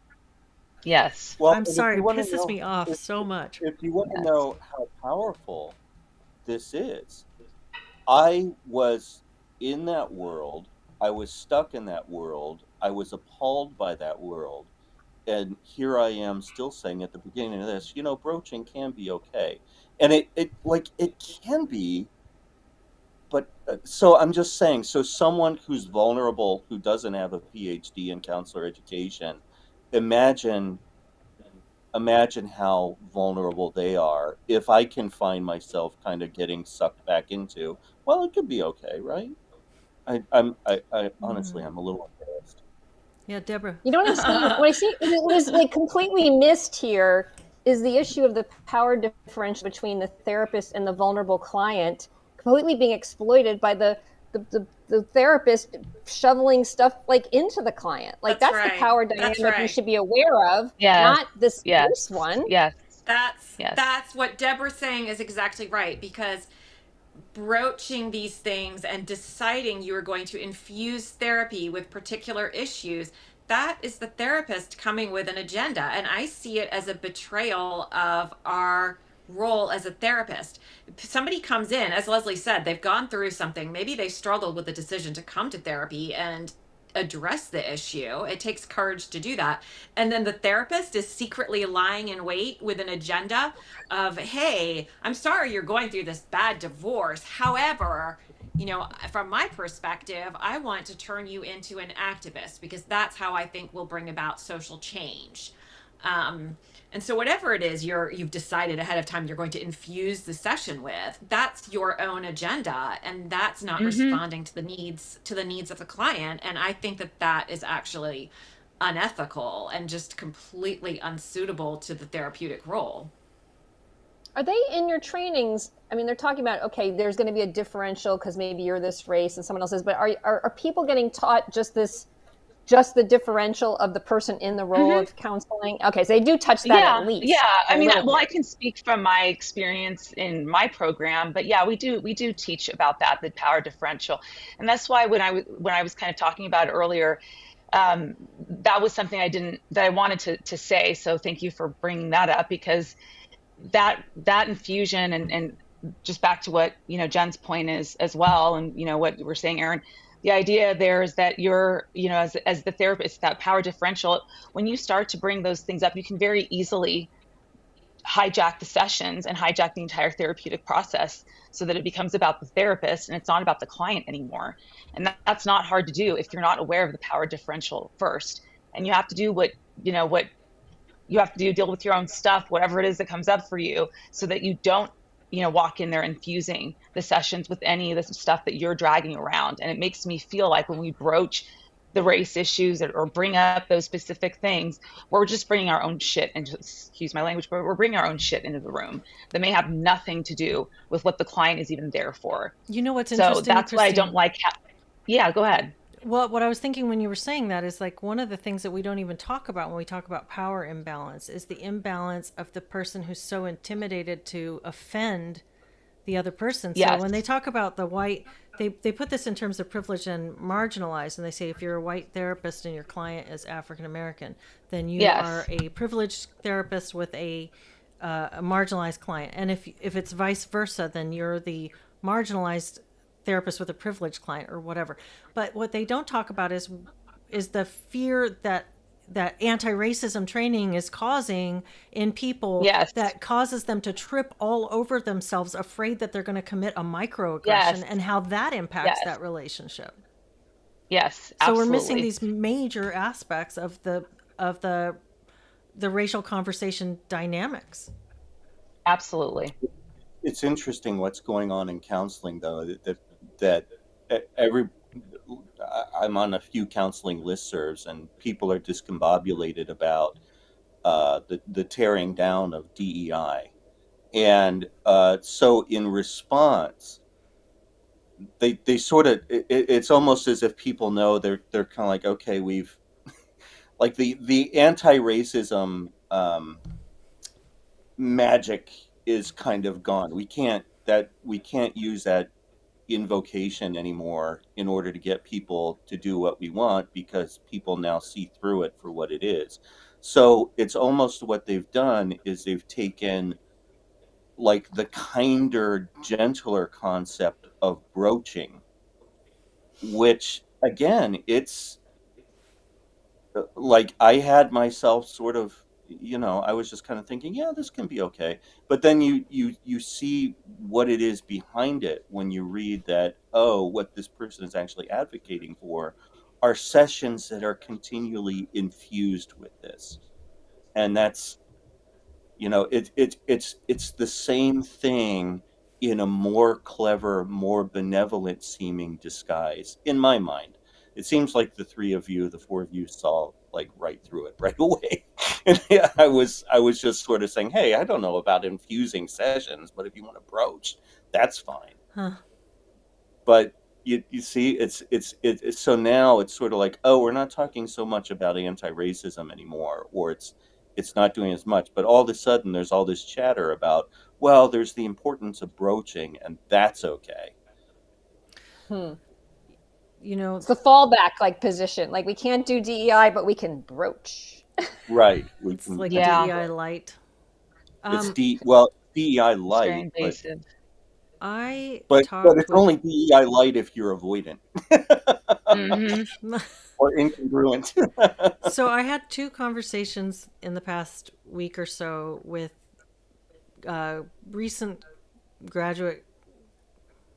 Speaker 5: Yes.
Speaker 2: Well,
Speaker 1: I'm
Speaker 2: and if
Speaker 1: sorry,
Speaker 2: you
Speaker 1: it
Speaker 2: want to
Speaker 1: pisses
Speaker 2: know,
Speaker 1: me off
Speaker 2: if,
Speaker 1: so much.
Speaker 2: if you want to
Speaker 5: Yes.
Speaker 2: know how powerful this is, I was in that world. I was stuck in that world. I was appalled by that world. And here I am still saying at the beginning of this, broaching can be okay. And it can be, but so I'm just saying, so someone who's vulnerable, who doesn't have a PhD in counselor education, imagine imagine how vulnerable they are. If I can find myself kind of getting sucked back into, well, it could be okay, right? I honestly, I'm a little embarrassed.
Speaker 1: Yeah, Deborah.
Speaker 4: you know what I'm seeing? What I see, what is like completely missed here, is the issue of the power differential between the therapist and the vulnerable client completely being exploited by the therapist shoveling stuff like into the client. Like
Speaker 3: That's
Speaker 4: that's the
Speaker 3: right.
Speaker 4: power
Speaker 3: That's
Speaker 4: dynamic we
Speaker 3: right.
Speaker 4: should be aware of,
Speaker 5: Yes.
Speaker 4: not this
Speaker 5: Yes.
Speaker 4: one.
Speaker 5: Yes.
Speaker 3: That's
Speaker 5: Yes.
Speaker 3: that's what Deborah's saying is exactly right, because broaching these things and deciding you are going to infuse therapy with particular issues, that is the therapist coming with an agenda. And I see it as a betrayal of our role as a therapist. Somebody comes in, as Leslie said, they've gone through something. Maybe they struggled with the decision to come to therapy and address the issue. It takes courage to do that. And then the therapist is secretly lying in wait with an agenda of, hey, I'm sorry you're going through this bad divorce. However, from my perspective, I want to turn you into an activist because that's how I think will bring about social change. And so whatever it is you've decided ahead of time you're going to infuse the session with, that's your own agenda, and that's not responding to the needs of the client. And I think that is actually unethical and just completely unsuitable to the therapeutic role.
Speaker 4: Are they in your trainings? I mean, they're talking about, okay, there's going to be a differential because maybe you're this race and someone else is, but are people getting taught just the differential of the person in the role of counseling? Okay, so they do touch that
Speaker 5: Yeah,
Speaker 4: at least.
Speaker 5: yeah. I mean, well, I
Speaker 4: bit.
Speaker 5: can speak from my experience in my program, but yeah, we do teach about that, the power differential, and that's why when I was kind of talking about it earlier, that was something that I wanted to say. So thank you for bringing that up, because that infusion, and just back to what Jen's point is as well, and what you were saying, Aaron, the idea there is that you're, as the therapist, that power differential, when you start to bring those things up, you can very easily hijack the sessions and hijack the entire therapeutic process, so that it becomes about the therapist and it's not about the client anymore. And that's not hard to do if you're not aware of the power differential first. And you have to do what you have to do, deal with your own stuff, whatever it is that comes up for you, so that you don't, walk in there infusing the sessions with any of this stuff that you're dragging around. And it makes me feel like when we broach the race issues, or bring up those specific things, we're just bringing our own shit, and just excuse my language, but we're bringing our own shit into the room that may have nothing to do with what the client is even there for.
Speaker 1: You know what's
Speaker 5: So
Speaker 1: interesting,
Speaker 5: that's why I don't
Speaker 1: Christine?
Speaker 5: like. Yeah, go ahead.
Speaker 1: Well, what I was thinking when you were saying that is, like, one of the things that we don't even talk about when we talk about power imbalance is the imbalance of the person who's so intimidated to offend the other person. So
Speaker 5: Yes.
Speaker 1: when they talk about the white, they put this in terms of privilege and marginalized, and they say if you're a white therapist and your client is African American, then you
Speaker 5: Yes.
Speaker 1: are a privileged therapist with a marginalized client. And if it's vice versa, then you're the marginalized therapist with a privileged client or whatever. But what they don't talk about is the fear that anti-racism training is causing in people,
Speaker 5: Yes.
Speaker 1: that causes them to trip all over themselves, afraid that they're going to commit a microaggression,
Speaker 5: Yes.
Speaker 1: and how that impacts
Speaker 5: Yes.
Speaker 1: that relationship.
Speaker 5: Yes.
Speaker 1: So
Speaker 5: Absolutely.
Speaker 1: we're missing these major aspects of the racial conversation dynamics.
Speaker 5: Absolutely.
Speaker 2: It's interesting what's going on in counseling, though, that every I'm on a few counseling listservs, and people are discombobulated about the tearing down of DEI, and so in response, they sort of it's almost as if people know, they're kind of like, okay, we've like the anti-racism magic is kind of gone. We can't use that invocation anymore in order to get people to do what we want, because people now see through it for what it is. So it's almost, what they've done is they've taken like the kinder, gentler concept of broaching, which again, it's like I had myself sort of, I was just kind of thinking, yeah, this can be okay. But then you see what it is behind it when you read that, oh, what this person is actually advocating for are sessions that are continually infused with this. And that's, it's the same thing in a more clever, more benevolent seeming disguise, in my mind. It seems like the four of you saw like right through it right away. And yeah, I was just sort of saying, hey, I don't know about infusing sessions, but if you want to broach, that's fine.
Speaker 1: Huh.
Speaker 2: But you see, it's so now it's sort of like, oh, we're not talking so much about anti-racism anymore, or it's not doing as much. But all of a sudden, there's all this chatter about, well, there's the importance of broaching, and that's okay.
Speaker 4: Hmm.
Speaker 1: You know,
Speaker 4: It's the fallback like position. Like we can't do DEI, but we can broach.
Speaker 2: Right. We
Speaker 1: it's
Speaker 2: can
Speaker 1: like
Speaker 2: kind of
Speaker 5: Yeah,
Speaker 1: DEI light.
Speaker 2: it's
Speaker 1: Um,
Speaker 2: DEI
Speaker 5: it's very
Speaker 2: light, but
Speaker 5: invasive.
Speaker 1: I
Speaker 2: but
Speaker 1: talked
Speaker 2: it's
Speaker 1: with
Speaker 2: only DEI light if you're avoidant
Speaker 5: Hmm.
Speaker 2: or incongruent.
Speaker 1: so I had two conversations in the past week or so with recent graduate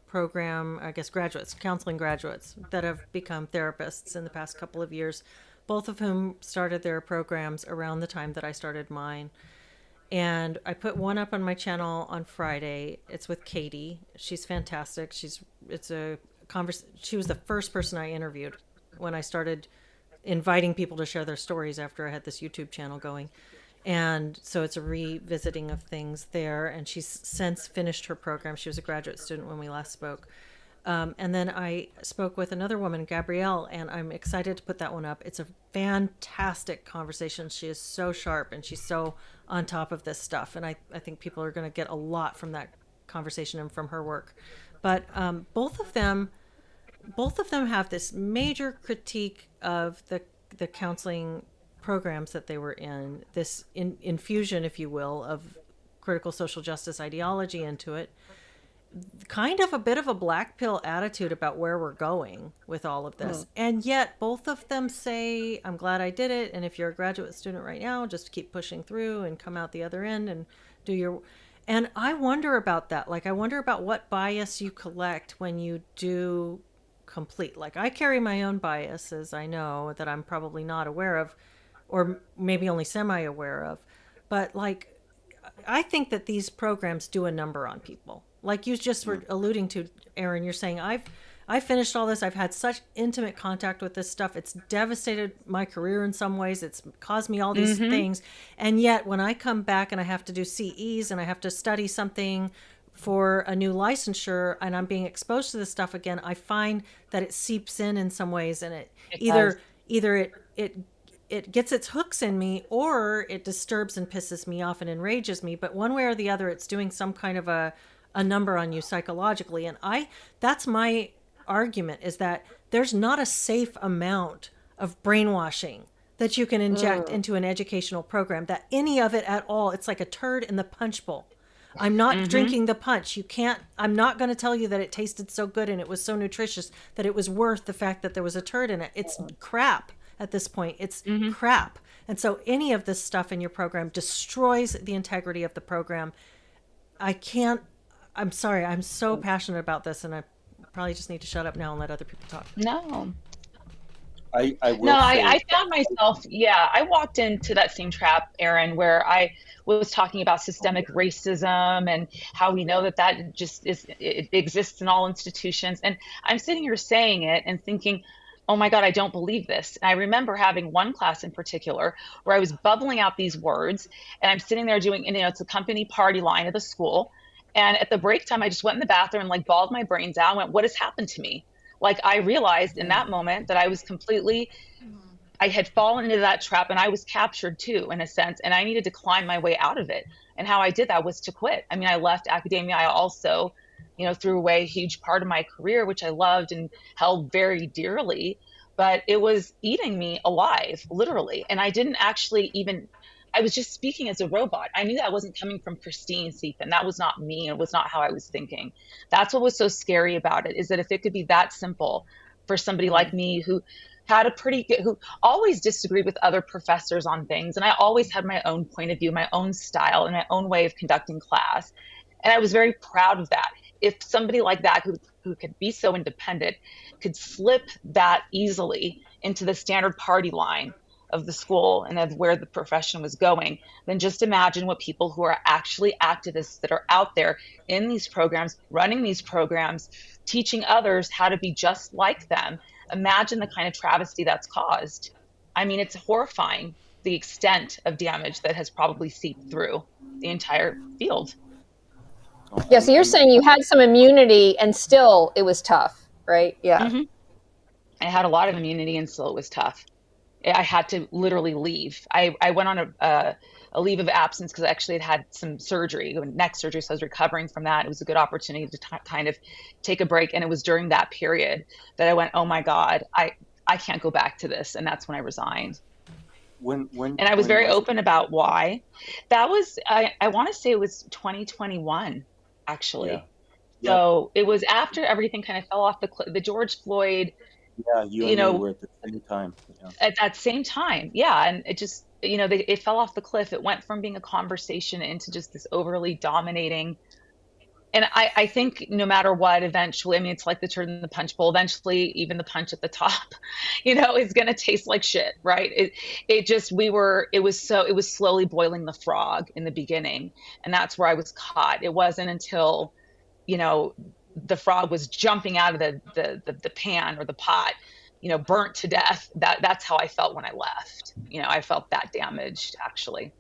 Speaker 1: program, I guess graduates, counseling graduates that have become therapists in the past couple of years, both of whom started their programs around the time that I started mine. And I put one up on my channel on Friday. It's with Katie. She's fantastic. She was the first person I interviewed when I started inviting people to share their stories after I had this YouTube channel going. And so it's a revisiting of things there. And she's since finished her program. She was a graduate student when we last spoke. And then I spoke with another woman, Gabrielle, and I'm excited to put that one up. It's a fantastic conversation. She is so sharp and she's so on top of this stuff. And I think people are going to get a lot from that conversation and from her work. But both of them have this major critique of the counseling programs that they were in, this infusion, if you will, of critical social justice ideology into it, kind of a bit of a black pill attitude about where we're going with all of this. And yet both of them say, I'm glad I did it. And if you're a graduate student right now, just keep pushing through and come out the other end and do your. And I wonder about that. Like, I wonder about what bias you collect when you do complete. Like, I carry my own biases, I know, that I'm probably not aware of, or maybe only semi aware of. But, like, I think that these programs do a number on people. Like you just were alluding to, Aaron, you're saying I finished all this. I've had such intimate contact with this stuff. It's devastated my career in some ways. It's caused me all these things. And yet when I come back and I have to do CEs and I have to study something for a new licensure and I'm being exposed to this stuff again, I find that it seeps in some ways, and it
Speaker 5: does.
Speaker 1: either it gets its hooks in me, or it disturbs and pisses me off and enrages me. But one way or the other, it's doing some kind of a number on you psychologically. And that's my argument, is that there's not a safe amount of brainwashing that you can inject into an educational program, that any of it at all, it's like a turd in the punch bowl. I'm not drinking the punch. I'm not going to tell you that it tasted so good and it was so nutritious that it was worth the fact that there was a turd in it. It's crap at this point. It's crap. And so any of this stuff in your program destroys the integrity of the program. I'm sorry, I'm so passionate about this, and I probably just need to shut up now and let other people talk.
Speaker 5: No.
Speaker 2: I
Speaker 5: No,
Speaker 2: will say,
Speaker 5: I found myself, yeah, I walked into that same trap, Aaron, where I was talking about systemic racism and how we know that that just it exists in all institutions. And I'm sitting here saying it and thinking, oh my God, I don't believe this. And I remember having one class in particular where I was bubbling out these words, and I'm sitting there doing, it's a company party line at the school. And at the break time, I just went in the bathroom and like bawled my brains out and went, what has happened to me? Like, I realized in that moment that I had fallen into that trap, and I was captured too, in a sense, and I needed to climb my way out of it. And how I did that was to quit. I mean, I left academia. I also, threw away a huge part of my career, which I loved and held very dearly, but it was eating me alive, literally. And I didn't actually even, I was just speaking as a robot. I knew that wasn't coming from Christine Seepin. That was not me. It was not how I was thinking. That's what was so scary about it, is that if it could be that simple for somebody like me who had who always disagreed with other professors on things. And I always had my own point of view, my own style, and my own way of conducting class. And I was very proud of that. If somebody like that who could be so independent could slip that easily into the standard party line of the school and of where the profession was going, then just imagine what people who are actually activists that are out there in these programs, running these programs, teaching others how to be just like them. Imagine the kind of travesty that's caused. I mean, it's horrifying the extent of damage that has probably seeped through the entire field.
Speaker 2: Oh,
Speaker 4: Yeah, so you're saying you had some immunity and still it was tough, right? Yeah.
Speaker 5: Hmm. I had a lot of immunity and still it was tough. I had to literally leave. I went on a leave of absence because I actually had some surgery, neck surgery. So I was recovering from that. It was a good opportunity to kind of take a break. And it was during that period that I went, oh my God, I can't go back to this. And that's when I resigned. And I was
Speaker 2: when
Speaker 5: very
Speaker 2: was it?
Speaker 5: open about why. That was, I want to say it was 2021,
Speaker 2: Yeah.
Speaker 5: actually.
Speaker 2: Yep.
Speaker 5: So it was after everything kind of fell off the George Floyd,
Speaker 2: Yeah, you
Speaker 5: you
Speaker 2: and me
Speaker 5: know,
Speaker 2: were at the same time. Yeah.
Speaker 5: at that same time. Yeah. And it just, it fell off the cliff. It went from being a conversation into just this overly dominating. And I think no matter what, eventually, I mean, it's like the turd in the punch bowl. Eventually, even the punch at the top, is going to taste like shit, right? It was slowly boiling the frog in the beginning. And that's where I was caught. It wasn't until, you know, the frog was jumping out of the pan or the pot, burnt to death. That's how I felt when I left. I felt that damaged, actually.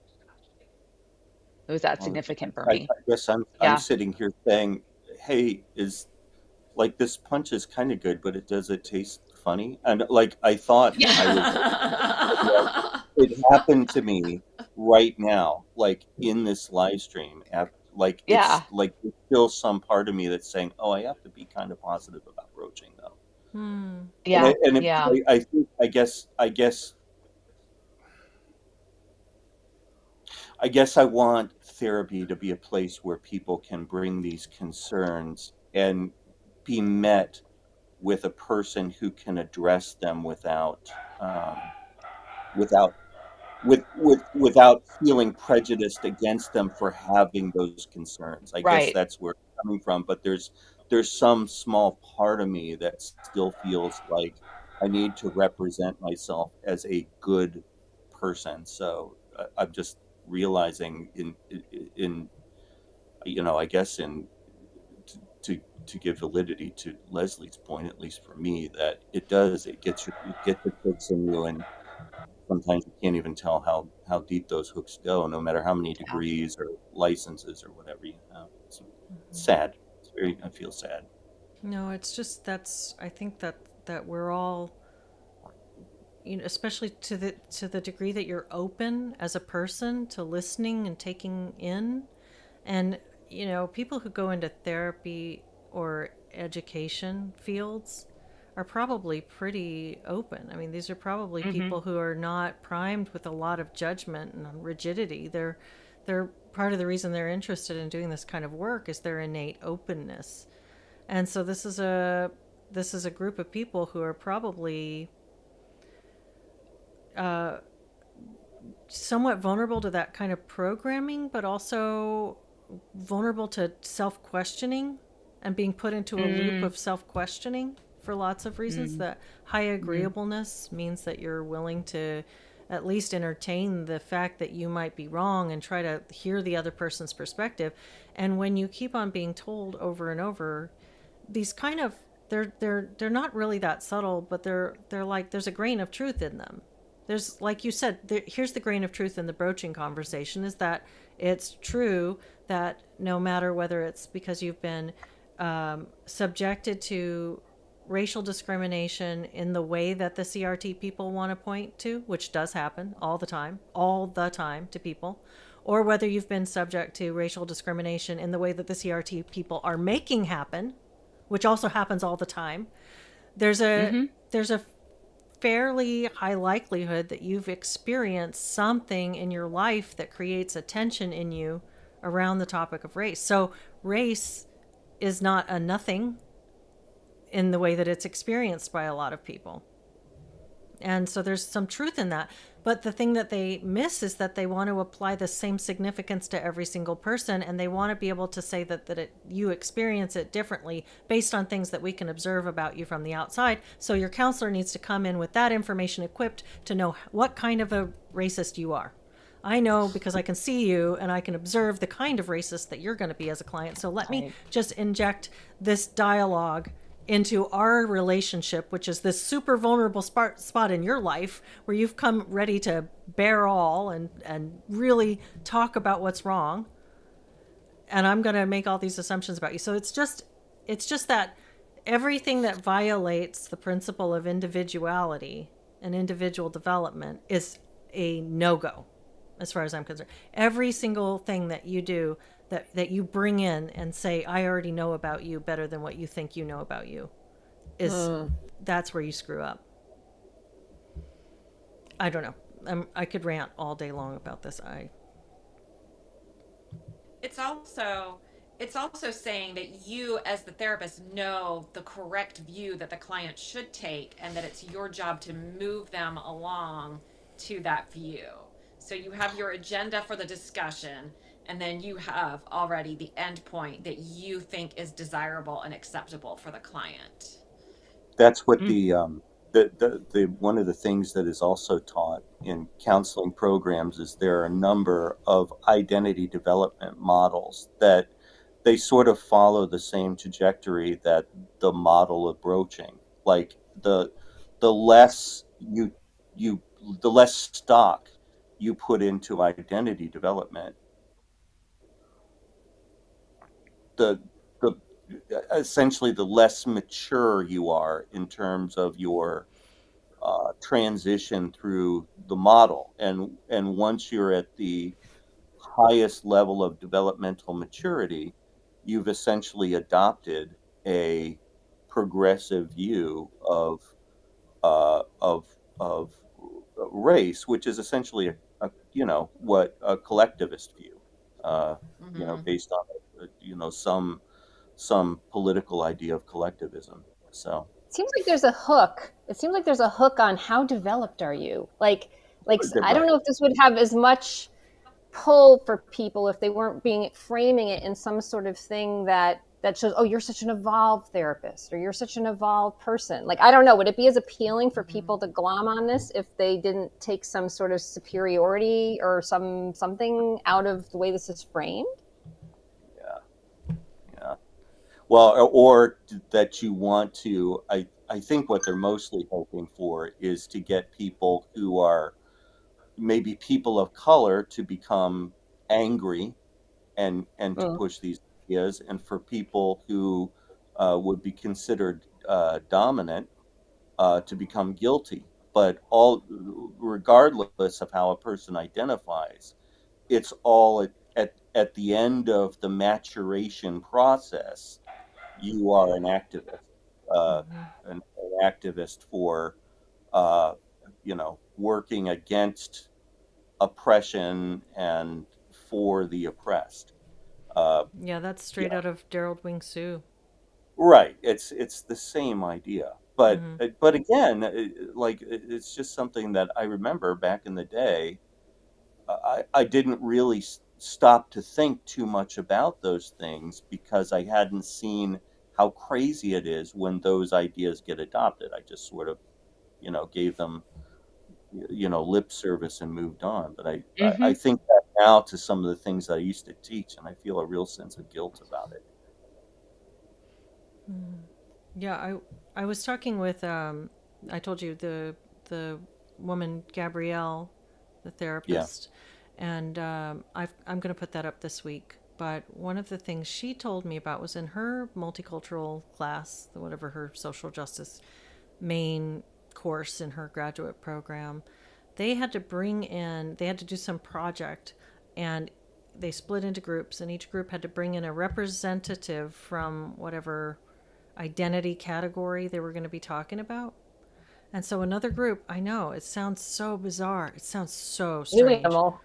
Speaker 5: It was that
Speaker 2: Well,
Speaker 5: significant for
Speaker 2: I
Speaker 5: me.
Speaker 2: guess I'm
Speaker 5: Yeah.
Speaker 2: sitting here saying, hey, is like this punch is kind of good, but does it taste funny? And like I thought I was, like, it happened to me right now, like in this live stream. Like it's
Speaker 5: Yeah.
Speaker 2: like there's still some part of me that's saying, oh, I have to be kind of positive about broaching though.
Speaker 1: Hmm.
Speaker 5: Yeah.
Speaker 2: And
Speaker 5: Yeah.
Speaker 2: I think I guess I want therapy to be a place where people can bring these concerns and be met with a person who can address them without without feeling prejudiced against them for having those concerns. I guess
Speaker 5: Right.
Speaker 2: that's where it's coming from. But there's some small part of me that still feels like I need to represent myself as a good person. So I'm just realizing in I guess in to give validity to Leslie's point, at least for me, that it gets your hooks in you, and sometimes you can't even tell how deep those hooks go, no matter how many
Speaker 5: Yeah.
Speaker 2: degrees or licenses or whatever you have. It's sad. I feel sad.
Speaker 1: No, it's just I think that we're all, especially to the degree that you're open as a person to listening and taking in, and people who go into therapy or education fields are probably pretty open. I mean, these are probably
Speaker 5: Hmm.
Speaker 1: people who are not primed with a lot of judgment and rigidity. They're part of the reason they're interested in doing this kind of work is their innate openness. And so this is a group of people who are probably somewhat vulnerable to that kind of programming, but also vulnerable to self-questioning and being put into a loop
Speaker 5: Mm,
Speaker 1: of self-questioning for lots of reasons.
Speaker 5: mm,
Speaker 1: That high
Speaker 5: mm.
Speaker 1: agreeableness means that you're willing to at least entertain the fact that you might be wrong and try to hear the other person's perspective. And when you keep on being told over and over these kind of they're not really that subtle, but they're like there's a grain of truth in them. There's, like you said, here's the grain of truth in the broaching conversation is that it's true that no matter whether it's because you've been subjected to racial discrimination in the way that the CRT people want to point to, which does happen all the time to people, or whether you've been subject to racial discrimination in the way that the CRT people are making happen, which also happens all the time. There's a
Speaker 5: Hmm.
Speaker 1: there's a fairly high likelihood that you've experienced something in your life that creates a tension in you around the topic of race. So race is not a nothing in the way that it's experienced by a lot of people. And so there's some truth in that. But the thing that they miss is that they want to apply the same significance to every single person. And they want to be able to say that you experience it differently based on things that we can observe about you from the outside. So your counselor needs to come in with that information equipped to know what kind of a racist you are. I know because I can see you and I can observe the kind of racist that you're going to be as a client. So let me
Speaker 5: Right.
Speaker 1: just inject this dialogue into our relationship, which is this super vulnerable spot in your life where you've come ready to bear all and really talk about what's wrong. And I'm going to make all these assumptions about you. So it's just that everything that violates the principle of individuality and individual development is a no-go as far as I'm concerned. Every single thing that you do that you bring in and say, I already know about you better than what you think you know about you, is that's where you screw up. I don't know. I could rant all day long about this.
Speaker 3: It's also it's also saying that you as the therapist know the correct view that the client should take, and that it's your job to move them along to that view. So you have your agenda for the discussion, and then you have already the end point that you think is desirable and acceptable for the client.
Speaker 2: That's what the one of the things that is also taught in counseling programs is there are a number of identity development models that they sort of follow the same trajectory that the model of broaching. Like the less you the less stock you put into identity development, the the essentially the less mature you are in terms of your transition through the model. And once you're at the highest level of developmental maturity, you've essentially adopted a progressive view of race, which is essentially what a collectivist view,
Speaker 3: Mm-hmm.
Speaker 2: based on some political idea of collectivism. So
Speaker 4: It seems like there's a hook. It seems like there's a hook on how developed are you? Like I don't
Speaker 2: right.
Speaker 4: know if this would have as much pull for people if they weren't being framing it in some sort of thing that shows, oh, you're such an evolved therapist or you're such an evolved person. Like, I don't know, would it be as appealing for
Speaker 1: Mm-hmm.
Speaker 4: people to glom on this if they didn't take some sort of superiority or something out of the way this is framed?
Speaker 2: Yeah. Yeah. Well, or that you want to. I think what they're mostly hoping for is to get people who are maybe people of color to become angry and to
Speaker 4: Mm.
Speaker 2: push these ideas, and for people who would be considered dominant to become guilty. But all, regardless of how a person identifies, it's all at the end of the maturation process. You are uh,
Speaker 1: Mm-hmm.
Speaker 2: an activist for uh, working against oppression and for the oppressed. Uh,
Speaker 1: Yeah, that's straight
Speaker 2: yeah,
Speaker 1: out of Gerald Wing Sue.
Speaker 2: right. It's the same idea, but
Speaker 1: Mm-hmm.
Speaker 2: but again, it's just something that I remember back in the day. I didn't really stop to think too much about those things because I hadn't seen how crazy it is when those ideas get adopted. I just sort of, gave them, lip service and moved on. But I
Speaker 5: Hmm.
Speaker 2: think that now to some of the things that I used to teach, and I feel a real sense of guilt about it.
Speaker 1: Mm. Yeah, I was talking with I told you the woman Gabrielle, the
Speaker 2: Yeah,
Speaker 1: therapist, and I'm going to put that up this week. But one of the things she told me about was in her multicultural class, whatever her social justice main course in her graduate program, they had to do some project, and they split into groups, and each group had to bring in a representative from whatever identity category they were going to be talking about. And so another group, I know, it sounds so bizarre. It sounds so
Speaker 4: New
Speaker 1: strange.
Speaker 4: animal.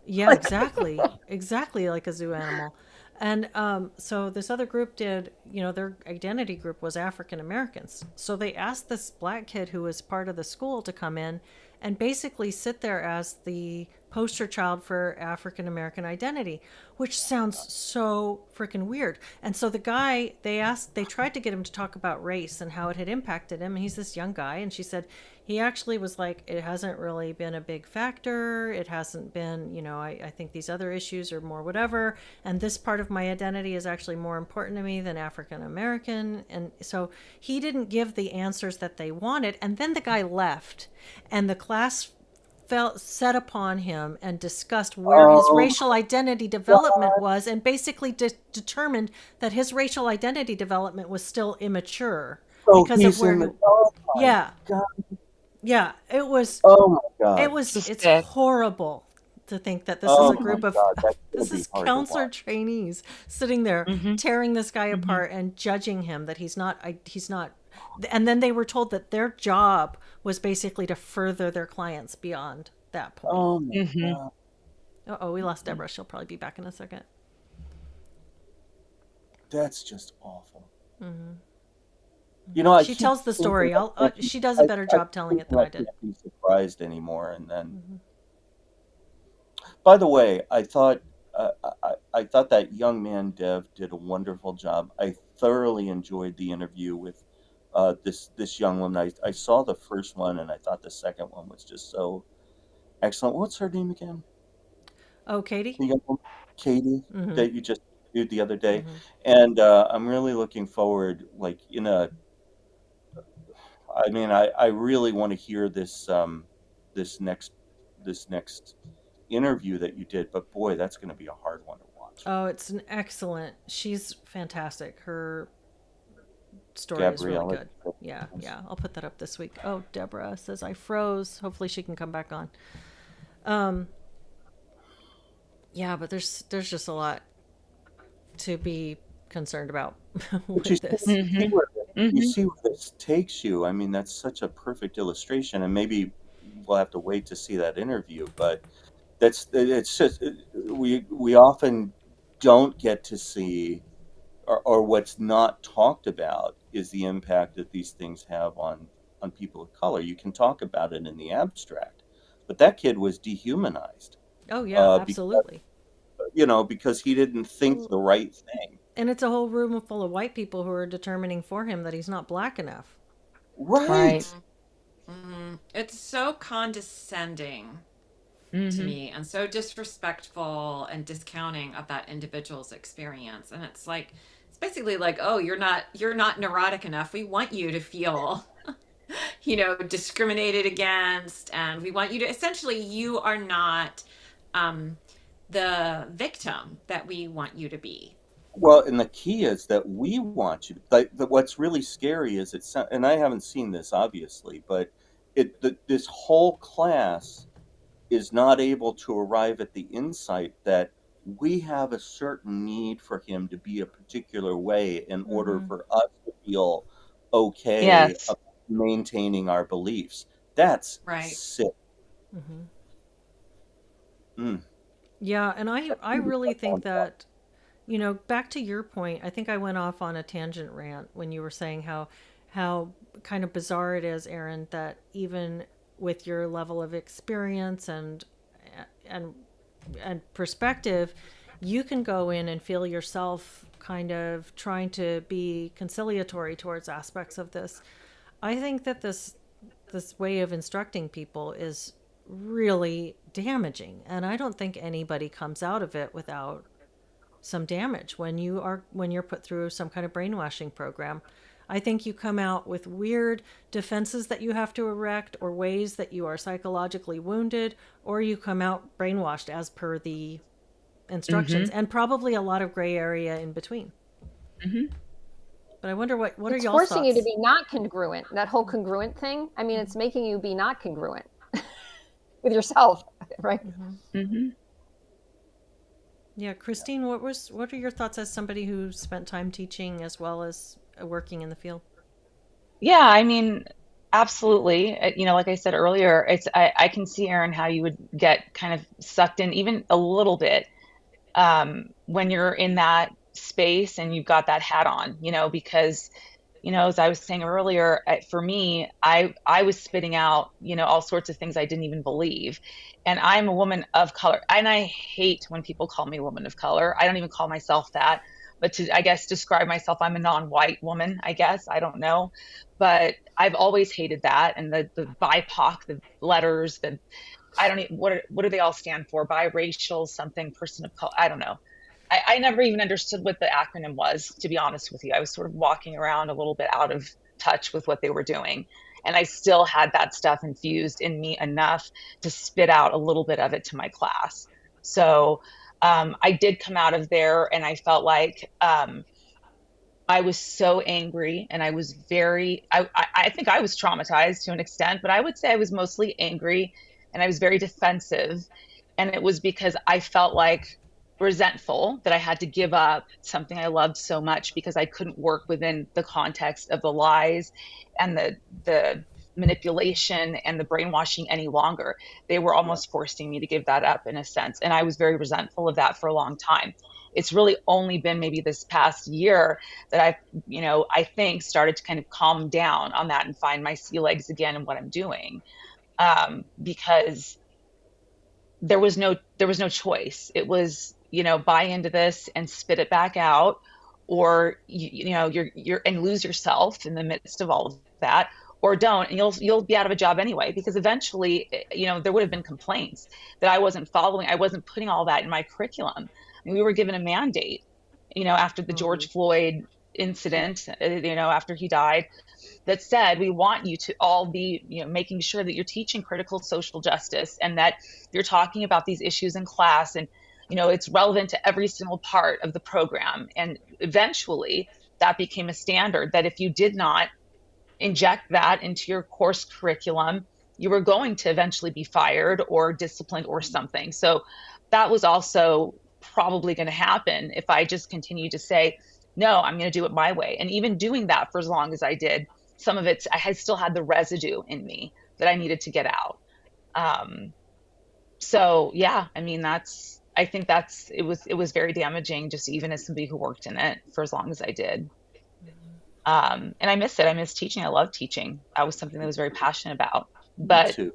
Speaker 1: Yeah, exactly. Exactly like a zoo animal. And so this other group did, their identity group was African Americans. So they asked this black kid who was part of the school to come in and basically sit there as the poster child for African American identity, which sounds so freaking weird. And so the guy, they tried to get him to talk about race and how it had impacted him. And he's this young guy. And she said he actually was like, it hasn't really been a big factor. It hasn't been, I think these other issues are more whatever. And this part of my identity is actually more important to me than African American. And so he didn't give the answers that they wanted. And then the guy left, and the class set upon him and discussed where his racial identity development was, and basically determined that his racial identity development was still immature because of where he, yeah,
Speaker 2: God.
Speaker 1: yeah, it was,
Speaker 2: Oh my God.
Speaker 1: it's horrible to think that this is a group of this is counselor trainees sitting there tearing this guy apart and judging him that he's not, and then they were told that their job was basically to further their clients beyond that point.
Speaker 2: Oh my God.
Speaker 1: Uh-oh, we lost Deborah. She'll probably be back in a second.
Speaker 2: That's just awful.
Speaker 1: She tells the story. She does a better job telling it than I did.
Speaker 2: Can't be surprised anymore. And then, by the way, I thought that young man Dev did a wonderful job. I thoroughly enjoyed the interview with this young woman. I saw the first one, and I thought the second one was just so excellent. What's her name again?
Speaker 1: Oh, Katie?
Speaker 2: The young woman, Katie, that you just interviewed the other day. And I'm really looking forward, like, I really want to hear this next interview that you did, but boy, that's going to be a hard one to watch.
Speaker 1: Oh, it's an excellent. She's fantastic. Her story is really good. Yeah. I'll put that up this week. Oh, Deborah says I froze. Hopefully she can come back on. Yeah, but there's just a lot to be concerned about with this.
Speaker 2: You see where this takes you. I mean, that's such a perfect illustration, and maybe we'll have to wait to see that interview, but it's just, we often don't get to see, or what's not talked about is the impact that these things have on people of color. You can talk about it in the abstract, but that kid was dehumanized.
Speaker 1: Oh yeah, absolutely.
Speaker 2: Because he didn't think the right thing.
Speaker 1: And it's a whole room full of white people who are determining for him that he's not black enough.
Speaker 2: Right.
Speaker 3: It's so condescending to me, and so disrespectful and discounting of that individual's experience. And it's basically like, oh, you're not neurotic enough. We want you to feel discriminated against, and we want you to, essentially, you are not the victim that we want you to be.
Speaker 2: Well, and the key is that we want you. What's really scary is and I haven't seen this obviously, but this whole class is not able to arrive at the insight that we have a certain need for him to be a particular way in order for us to feel okay about maintaining our beliefs. That's sick.
Speaker 1: Yeah, and I really think that, back to your point, I think I went off on a tangent rant when you were saying how kind of bizarre it is, Aaron, that even with your level of experience and perspective, you can go in and feel yourself kind of trying to be conciliatory towards aspects of this. I think that this way of instructing people is really damaging, and I don't think anybody comes out of it without some damage when you're put through some kind of brainwashing program. I think you come out with weird defenses that you have to erect, or ways that you are psychologically wounded, or you come out brainwashed as per the instructions, and probably a lot of gray area in between. But I wonder what are y'all's thoughts?
Speaker 4: It's forcing you to be not congruent. That whole congruent thing. I mean, it's making you be not congruent with yourself, right?
Speaker 1: Yeah, Christine, what are your thoughts as somebody who spent time teaching as well as working in the field?
Speaker 5: Yeah, I mean, absolutely. Like I said earlier, I can see, Aaron, how you would get kind of sucked in even a little bit when you're in that space and you've got that hat on, because as I was saying earlier, for me, I was spitting out, all sorts of things I didn't even believe. And I'm a woman of color, and I hate when people call me a woman of color. I don't even call myself that, but to, I guess, describe myself, I'm a non-white woman, I guess. I don't know. But I've always hated that. And the BIPOC, the letters, I don't even, what do they all stand for? Biracial, something, person of color. I don't know. I never even understood what the acronym was, to be honest with you. I was sort of walking around a little bit out of touch with what they were doing. And I still had that stuff infused in me enough to spit out a little bit of it to my class. So I did come out of there, and I felt like I was so angry, and I was I think I was traumatized to an extent, but I would say I was mostly angry, and I was very defensive. And it was because I felt like resentful that I had to give up something I loved so much because I couldn't work within the context of the lies and the manipulation and the brainwashing any longer. They were
Speaker 2: Yeah.
Speaker 5: almost forcing me to give that up in a sense. And I was very resentful of that for a long time. It's really only been maybe this past year that I think started to kind of calm down on that and find my sea legs again in what I'm doing. Because there was no choice. It was, buy into this and spit it back out, or you're and lose yourself in the midst of all of that, or don't, and you'll be out of a job anyway, because eventually, there would have been complaints that I wasn't following, I wasn't putting all that in my curriculum. I mean, we were given a mandate, after the
Speaker 1: Mm-hmm.
Speaker 5: George Floyd incident, after he died, that said, we want you to all be, making sure that you're teaching critical social justice, and that you're talking about these issues in class, and it's relevant to every single part of the program. And eventually that became a standard that if you did not inject that into your course curriculum, you were going to eventually be fired or disciplined or something. So that was also probably going to happen if I just continued to say, no, I'm going to do it my way. And even doing that for as long as I did, some of it, I had still had the residue in me that I needed to get out. Um, so yeah, I mean, I think it was very damaging, just even as somebody who worked in it for as long as I did. And I miss it. I miss teaching. I love teaching. That was something that I was very passionate about.
Speaker 2: Me
Speaker 5: But
Speaker 2: too.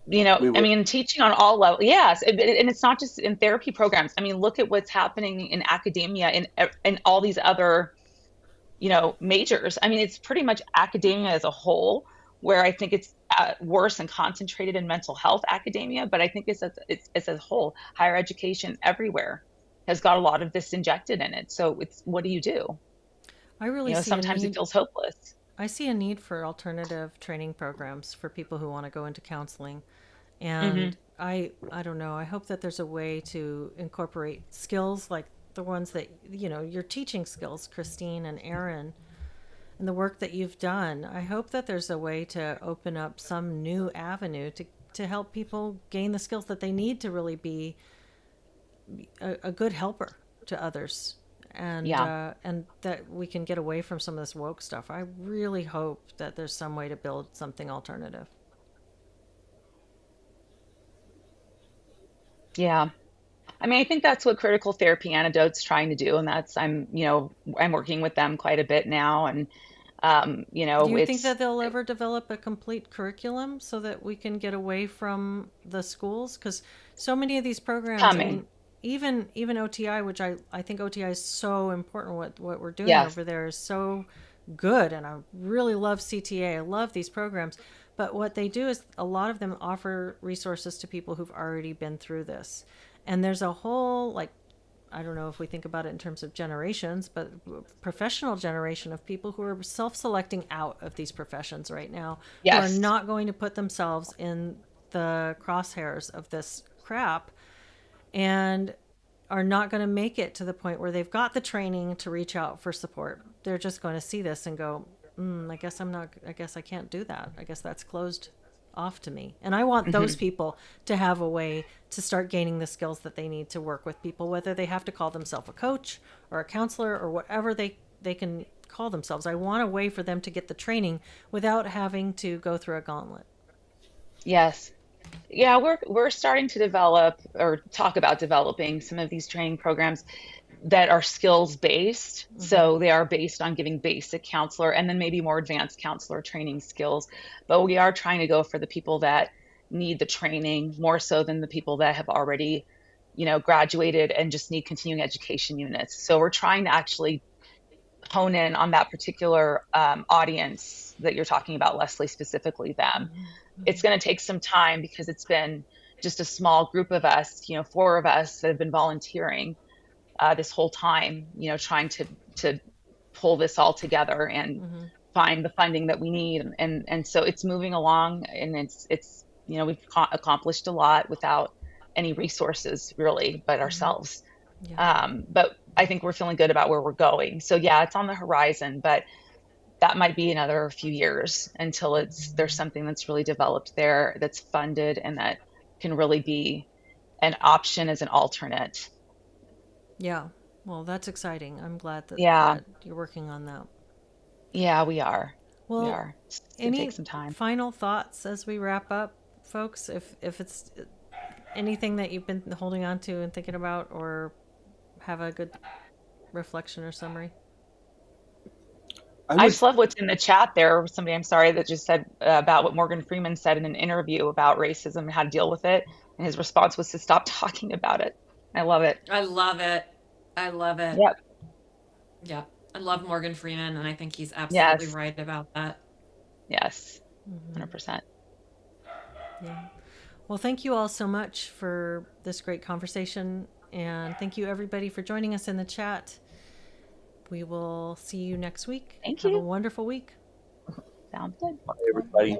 Speaker 2: We
Speaker 5: I
Speaker 2: were.
Speaker 5: mean, teaching on all levels, yes, and it's not just in therapy programs. I mean, look at what's happening in academia and all these other, majors. I mean, it's pretty much academia as a whole, where I think it's worse and concentrated in mental health academia, but I think it's as a whole. Higher education everywhere has got a lot of this injected in it. So it's, what do you do?
Speaker 1: I really see a
Speaker 5: Sometimes it
Speaker 1: need.
Speaker 5: feels hopeless.
Speaker 1: I see a need for alternative training programs for people who want to go into counseling.
Speaker 5: Hmm.
Speaker 1: And I don't know. I hope that there's a way to incorporate skills like the ones that, your teaching skills, Christine and Aaron, and the work that you've done. I hope that there's a way to open up some new avenue to help people gain the skills that they need to really be a good helper to others,
Speaker 5: Yeah.
Speaker 1: and that we can get away from some of this woke stuff. I really hope that there's some way to build something alternative.
Speaker 5: Yeah. I mean, I think that's what critical therapy antidote's trying to do. And I'm working with them quite a bit now. And,
Speaker 1: Do you think
Speaker 5: it's
Speaker 1: that they'll ever develop a complete curriculum so that we can get away from the schools? Because so many of these programs, I
Speaker 5: coming.
Speaker 1: mean, even OTI, which I think OTI is so important. What we're doing
Speaker 5: Yes.
Speaker 1: over there is so good, and I really love CTA. I love these programs, but what they do is a lot of them offer resources to people who've already been through this, and there's a whole like I don't know if we think about it in terms of generations, but professional generation of people who are self-selecting out of these professions right now, who are
Speaker 5: Yes.
Speaker 1: not going to put themselves in the crosshairs of this crap, and are not going to make it to the point where they've got the training to reach out for support. They're just going to see this and go, I guess I'm not, I guess I can't do that. I guess that's closed off to me. And I want those
Speaker 5: Hmm.
Speaker 1: people to have a way to start gaining the skills that they need to work with people, whether they have to call themselves a coach or a counselor or whatever they can call themselves. I want a way for them to get the training without having to go through a gauntlet.
Speaker 5: Yes. Yeah, we're starting to develop or talk about developing some of these training programs. that are skills based. So they are based on giving basic counselor and then maybe more advanced counselor training skills. But we are trying to go for the people that need the training more so than the people that have already, graduated and just need continuing education units. So we're trying to actually hone in on that particular audience that you're talking about, Leslie, specifically them. It's going to take some time because it's been just a small group of us, 4 of us that have been volunteering this whole time, trying to pull this all together and find the funding that we need. And so it's moving along, and it's we've accomplished a lot without any resources really, but ourselves. But I think we're feeling good about where we're going. So yeah, it's on the horizon, but that might be another few years until there's something that's really developed there, that's funded, and that can really be an option as an alternate.
Speaker 1: Yeah. Well, that's exciting. I'm glad that,
Speaker 5: Yeah.
Speaker 1: that you're working on that.
Speaker 5: Yeah, we are.
Speaker 1: Well,
Speaker 5: we are. It's going to take some time.
Speaker 1: Final thoughts as we wrap up, folks? If it's anything that you've been holding on to and thinking about, or have a good reflection or summary.
Speaker 5: I just love what's in the chat there. Somebody, I'm sorry, that just said about what Morgan Freeman said in an interview about racism and how to deal with it. And his response was to stop talking about it. I love it.
Speaker 3: I love it. I love it.
Speaker 5: Yep.
Speaker 3: Yep. I love Morgan Freeman, and I think he's absolutely right about that.
Speaker 5: Yes. 100%.
Speaker 1: Yeah. Well, thank you all so much for this great conversation. And thank you, everybody, for joining us in the chat. We will see you next week.
Speaker 5: Thank you.
Speaker 1: Have a wonderful week.
Speaker 5: Sounds good.
Speaker 2: Bye, everybody.